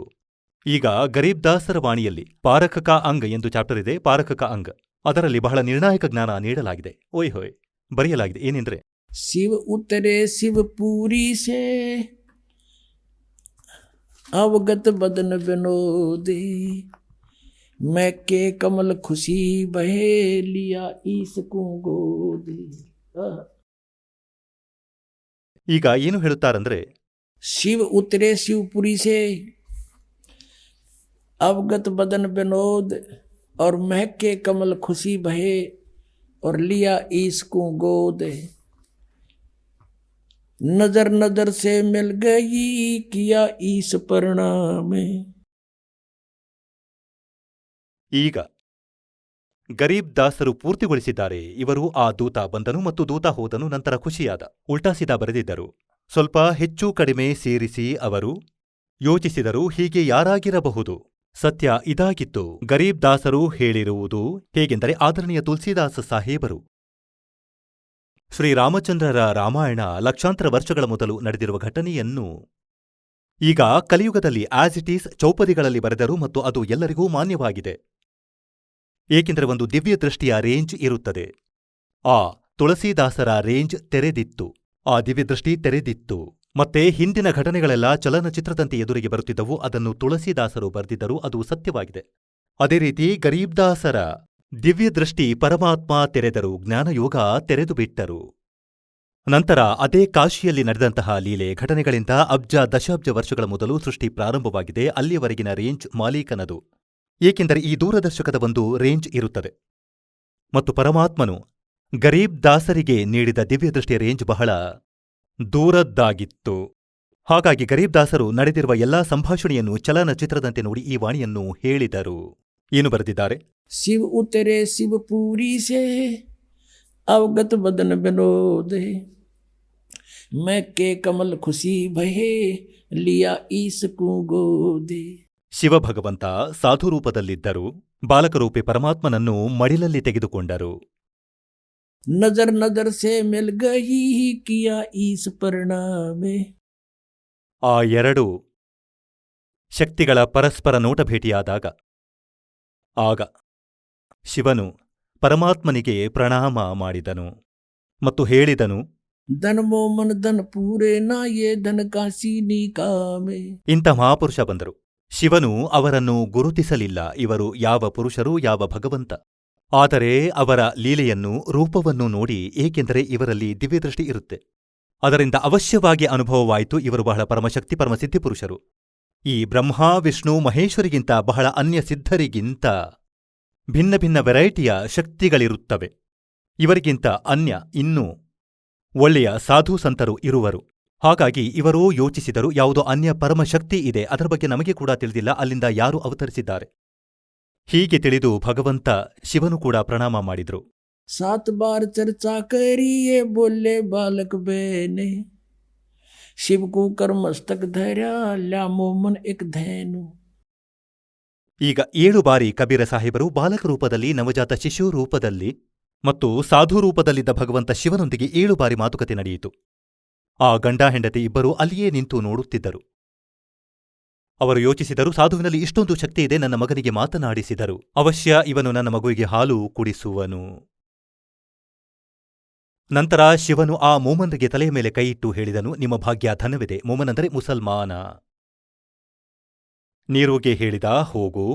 ಈಗ ಗರೀಬ್ದಾಸರ ವಾಣಿಯಲ್ಲಿ ಪಾರಖಕ ಅಂಗ್ ಎಂದು ಚಾಪ್ಟರ್ ಇದೆ. ಪಾರಖಕ ಅಂಗ್ ಅದರಲ್ಲಿ ಬಹಳ ನಿರ್ಣಾಯಕ ಜ್ಞಾನ ನೀಡಲಾಗಿದೆ. ಓಯ್ ಹೋಯ್ ಬರೆಯಲಾಗಿದೆ. ಏನೆಂದ್ರೆ, शिव उतरे शिवपुरी से अवगत बदन विनोदे, मैं के कमल खुशी बहे लिया ईस को गोदे. ಈಗ ಏನು ಹೇಳುತ್ತಾರಂದ್ರೆ, शिव उतरे शिवपुरी से अवगत बदन विनोद और महक के कमल खुशी बहे और लिया ईस को गोद. नजर नजर से मिल गई किया ईस परिणाम. ಈಗ ಗರೀಬ್ ದಾಸರು ಪೂರ್ತಿಗೊಳಿಸಿದ್ದಾರೆ. ಇವರು ಆ ದೂತ ಬಂದನು ಮತ್ತು ದೂತ ಹೋದನು, ನಂತರ ಖುಷಿಯಾದ. ಉಲ್ಟಾ ಸೀದಾ ಬರೆದಿದ್ದರು. ಸ್ವಲ್ಪ ಹೆಚ್ಚು ಕಡಿಮೆ ಸೇರಿಸಿ ಅವರು ಯೋಚಿಸಿದರು, ಹೀಗೆ ಯಾರಾಗಿರಬಹುದು? ಸತ್ಯ ಇದಾಗಿತ್ತು. ಗರೀಬ್ ದಾಸರು ಹೇಳಿರುವುದು ಹೇಗೆಂದರೆ, ಆದರಣೀಯ ತುಳಸಿದಾಸ ಸಾಹೇಬರು ಶ್ರೀರಾಮಚಂದ್ರರ ರಾಮಾಯಣ ಲಕ್ಷಾಂತರ ವರ್ಷಗಳ ಮೊದಲು ನಡೆದಿರುವ ಘಟನೆಯನ್ನು ಈಗ ಕಲಿಯುಗದಲ್ಲಿ ಆಸ್ ಇಟ್ ಈಸ್ ಚೌಪದಿಗಳಲ್ಲಿ ಬರೆದರು ಮತ್ತು ಅದು ಎಲ್ಲರಿಗೂ ಮಾನ್ಯವಾಗಿದೆ. ಏಕೆಂದರೆ ಒಂದು ದಿವ್ಯ ದೃಷ್ಟಿಯ ರೇಂಜ್ ಇರುತ್ತದೆ. ಆ ತುಳಸಿದಾಸರ ರೇಂಜ್ ತೆರೆದಿತ್ತು, ಆ ದಿವ್ಯದೃಷ್ಟಿ ತೆರೆದಿತ್ತು. ಮತ್ತೆ ಹಿಂದಿನ ಘಟನೆಗಳೆಲ್ಲ ಚಲನಚಿತ್ರದಂತೆ ಎದುರಿಗೆ ಬರುತ್ತಿದ್ದವು. ಅದನ್ನು ತುಳಸಿದಾಸರು ಬರೆದಿದ್ದರು, ಅದು ಸತ್ಯವಾಗಿದೆ. ಅದೇ ರೀತಿ ಗರೀಬ್ದಾಸರ ದಿವ್ಯದೃಷ್ಟಿ ಪರಮಾತ್ಮ ತೆರೆದರು, ಜ್ಞಾನಯೋಗ ತೆರೆದು ಬಿಟ್ಟರು. ನಂತರ ಅದೇ ಕಾಶಿಯಲ್ಲಿ ನಡೆದಂತಹ ಲೀಲೆ ಘಟನೆಗಳಿಂದ ದಶಾಬ್ಜ ವರ್ಷಗಳ ಮೊದಲು ಸೃಷ್ಟಿ ಪ್ರಾರಂಭವಾಗಿದೆ. ಅಲ್ಲಿಯವರೆಗಿನ ರೇಂಜ್ ಮಾಲೀಕನದು, ಏಕೆಂದರೆ ಈ ದೂರದರ್ಶಕದ ಒಂದು ರೇಂಜ್ ಇರುತ್ತದೆ. ಮತ್ತು ಪರಮಾತ್ಮನು ಗರೀಬ್ ದಾಸರಿಗೆ ನೀಡಿದ ದಿವ್ಯದೃಷ್ಟಿಯ ರೇಂಜ್ ಬಹಳ ದೂರದ್ದಾಗಿತ್ತು. ಹಾಗಾಗಿ ಗರೀಬ್ ದಾಸರು ನಡೆದಿರುವ ಎಲ್ಲಾ ಸಂಭಾಷಣೆಯನ್ನು ಚಲನಚಿತ್ರದಂತೆ ನೋಡಿ ಈ ವಾಣಿಯನ್ನು ಹೇಳಿದರು. ಏನು ಬರೆದಿದ್ದಾರೆ? शिव उतरे शिवपुरी से अवगत बदन विनोदे, मैं के कमल खुशी बहे लिया ईस को गोदे. ಶಿವಭಗವಂತ ಸಾಧುರೂಪದಲ್ಲಿದ್ದರು, ಬಾಲಕರೂಪಿ ಪರಮಾತ್ಮನನ್ನು ಮಡಿಲಲ್ಲಿ ತೆಗೆದುಕೊಂಡರು. नजर नजर से मिल गई किया ईस परिणाम. ಆ 2 ಶಕ್ತಿಗಳ ಪರಸ್ಪರ ನೋಟ ಭೇಟಿಯಾದಾಗ ಆಗ ಶಿವನು ಪರಮಾತ್ಮನಿಗೆ ಪ್ರಣಾಮ ಮಾಡಿದನು ಮತ್ತು ಹೇಳಿದನು, धन मोमन धन पूरे ना ये धन का सीनी कामे। ಇಂಥ ಮಹಾಪುರುಷ ಬಂದರು. ಶಿವನು ಅವರನ್ನು ಗುರುತಿಸಲಿಲ್ಲ, ಇವರು ಯಾವ ಪುರುಷರು, ಯಾವ ಭಗವಂತ. ಆದರೆ ಅವರ ಲೀಲೆಯನ್ನು, ರೂಪವನ್ನು ನೋಡಿ, ಏಕೆಂದರೆ ಇವರಲ್ಲಿ ದಿವ್ಯದೃಷ್ಟಿ ಇರುತ್ತೆ, ಅದರಿಂದ ಅವಶ್ಯವಾಗಿ ಅನುಭವವಾಯಿತು ಇವರು ಬಹಳ ಪರಮಶಕ್ತಿ ಪರಮಸಿದ್ಧಿ ಪುರುಷರು. ಈ ಬ್ರಹ್ಮ ವಿಷ್ಣು ಮಹೇಶ್ವರಿಗಿಂತ, ಬಹಳ ಅನ್ಯ ಸಿದ್ಧರಿಗಿಂತ ಭಿನ್ನ ಭಿನ್ನ ವೆರೈಟಿಯ ಶಕ್ತಿಗಳಿರುತ್ತವೆ. ಇವರಿಗಿಂತ ಅನ್ಯ ಇನ್ನೂ ಒಳ್ಳೆಯ ಸಾಧು ಸಂತರು ಇರುವರು. ಹಾಗಾಗಿ ಇವರೂ ಯೋಚಿಸಿದರು, ಯಾವುದೋ ಅನ್ಯ ಪರಮಶಕ್ತಿ ಇದೆ, ಅದರ ಬಗ್ಗೆ ನಮಗೆ ಕೂಡ ತಿಳಿದಿಲ್ಲ, ಅಲ್ಲಿಂದ ಯಾರು ಅವತರಿಸಿದ್ದಾರೆ. ಹೀಗೆ ತಿಳಿದು ಭಗವಂತ ಶಿವನು ಕೂಡ ಪ್ರಣಾಮ ಮಾಡಿದ್ರು. 7 बार चर्चा करिए बोले बालक बेने, शिव को कर मस्तक धैर्या ल्या मोमन एक धैनु। ಈಗ 7 ಬಾರಿ ಕಬೀರ ಸಾಹೇಬರು ಬಾಲಕ ರೂಪದಲ್ಲಿ, ನವಜಾತ ಶಿಶು ರೂಪದಲ್ಲಿ ಮತ್ತು ಸಾಧು ರೂಪದಲ್ಲಿದ್ದ ಭಗವಂತ ಶಿವನೊಂದಿಗೆ 7 ಬಾರಿ ಮಾತುಕತೆ ನಡೆಯಿತು. ಆ ಗಂಡ ಹೆಂಡತಿ ಇಬ್ಬರೂ ಅಲ್ಲಿಯೇ ನಿಂತು ನೋಡುತ್ತಿದ್ದರು. ಅವರು ಯೋಚಿಸಿದರು, ಸಾಧುವಿನಲ್ಲಿ ಇಷ್ಟೊಂದು ಶಕ್ತಿ ಇದೆ, ನನ್ನ ಮಗನಿಗೆ ಮಾತನಾಡಿಸಿದರು, ಅವಶ್ಯ ಇವನು ನನ್ನ ಮಗುವಿಗೆ ಹಾಲು ಕುಡಿಸುವನು. ನಂತರ ಶಿವನು ಆ ಮೋಮನ್ರಿಗೆ ತಲೆಯ ಮೇಲೆ ಕೈಯಿಟ್ಟು ಹೇಳಿದನು, ನಿಮ್ಮ ಭಾಗ್ಯ ಧನ್ಯವಿದೆ. ಮೋಮನ್ ಮುಸಲ್ಮಾನ. ನೀರುಗೆ ಹೇಳಿದ, ಹೋಗು,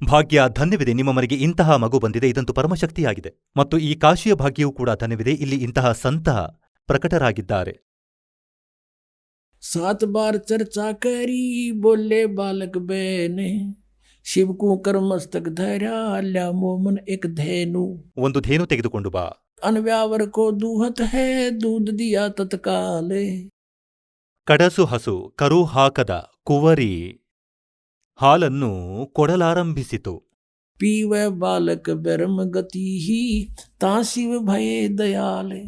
ಭಾಗ್ಯ ಧನ್ಯವಿದೆ, ನಿಮ್ಮ ಮನೆಗೆ ಇಂತಹ ಮಗು ಬಂದಿದೆ, ಇದಂತೂ ಪರಮಶಕ್ತಿಯಾಗಿದೆ. ಮತ್ತು ಈ ಕಾಶಿಯ ಭಾಗ್ಯವೂ ಕೂಡ ಧನ್ಯವಿದೆ, ಇಲ್ಲಿ ಇಂತಹ ಸಂತ ಪ್ರಕಟರಾಗಿದ್ದಾರೆ. 7 बार चर्चा करी बोले बालक बेने, शिव को कर मस्तक धैर्या ल्या मोमन एक धैनु। ಒಂದು ಧೇನು ತೆಗೆದುಕೊಂಡು ಬಾ. अनव्यावर को दूहत है दूध दिया तत्काले। ಕಡಸು ಹಸು, ಕರು ಹಾಕದ ಕುವರಿ ಹಾಲನ್ನು ಕೊಡಲಾರಂಭಿಸಿತು. पीवे बालक ब्रह्म गति ही ता शिव भय दयाले।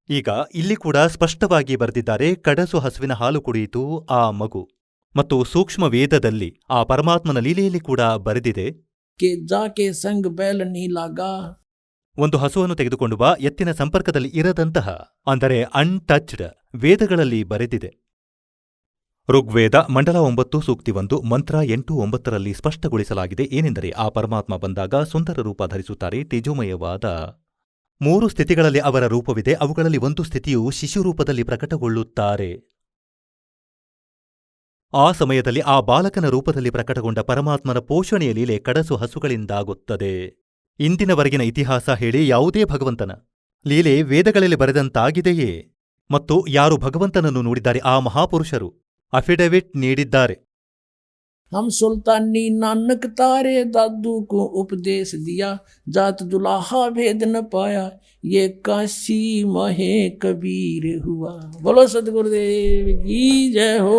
ಈಗ ಇಲ್ಲಿ ಕೂಡ ಸ್ಪಷ್ಟವಾಗಿ ಬರೆದಿದ್ದಾರೆ, ಕಡಸು ಹಸುವಿನ ಹಾಲು ಕುಡಿಯಿತು ಆ ಮಗು. ಮತ್ತು ಸೂಕ್ಷ್ಮ ವೇದದಲ್ಲಿ ಆ ಪರಮಾತ್ಮನ ಲೀಲೆಯಲ್ಲಿ ಕೂಡ ಬರೆದಿದೆ, के जाके संग बैल नहीं लागा। ಒಂದು ಹಸುವನ್ನು ತೆಗೆದುಕೊಂಡು ಬಾ, ಎತ್ತಿನ ಸಂಪರ್ಕದಲ್ಲಿ ಇರದಂತಹ, ಅಂದರೆ ಅನ್ಟಚ್ಡ್ ವೇದಗಳಲ್ಲಿ ಬರೆದಿದೆ. ಋಗ್ವೇದ ಮಂಡಲ 9 ಸೂಕ್ತಿ 1 ಮಂತ್ರ 8-9ರಲ್ಲಿ ಸ್ಪಷ್ಟಗೊಳಿಸಲಾಗಿದೆ. ಏನೆಂದರೆ, ಆ ಪರಮಾತ್ಮ ಬಂದಾಗ ಸುಂದರ ರೂಪ ಧರಿಸುತ್ತಾರೆ. ತೇಜೋಮಯವಾದ 3 ಸ್ಥಿತಿಗಳಲ್ಲಿ ಅವರ ರೂಪವಿದೆ. ಅವುಗಳಲ್ಲಿ ಒಂದು ಸ್ಥಿತಿಯು ಶಿಶುರೂಪದಲ್ಲಿ ಪ್ರಕಟಗೊಳ್ಳುತ್ತಾರೆ. ಆ ಸಮಯದಲ್ಲಿ ಆ ಬಾಲಕನ ರೂಪದಲ್ಲಿ ಪ್ರಕಟಗೊಂಡ ಪರಮಾತ್ಮನ ಪೋಷಣೆಯ ಲೀಲೆ ಕಡಸು ಹಸುಗಳಿಂದಾಗುತ್ತದೆ. ಇಂದಿನವರೆಗಿನ ಇತಿಹಾಸ ಹೇಳಿ ಯಾವುದೇ ಭಗವಂತನ ಲೀಲೆ ವೇದಗಳಲ್ಲಿ ಬರೆದಂತಾಗಿದೆಯೇ? ಮತ್ತು ಯಾರು ಭಗವಂತನನ್ನು ನೋಡಿದ್ದಾರೆ ಆ ಮಹಾಪುರುಷರು ಅಫಿಡವಿಟ್ ನೀಡಿದ್ದಾರೆ. हम सुल्तानी नानक तारे दादू को उपदेश दिया, जात दुलाहा भेद न पाया, ये काशी महे कबीर हुआ। बोलो सदगुरुदेव की जय हो।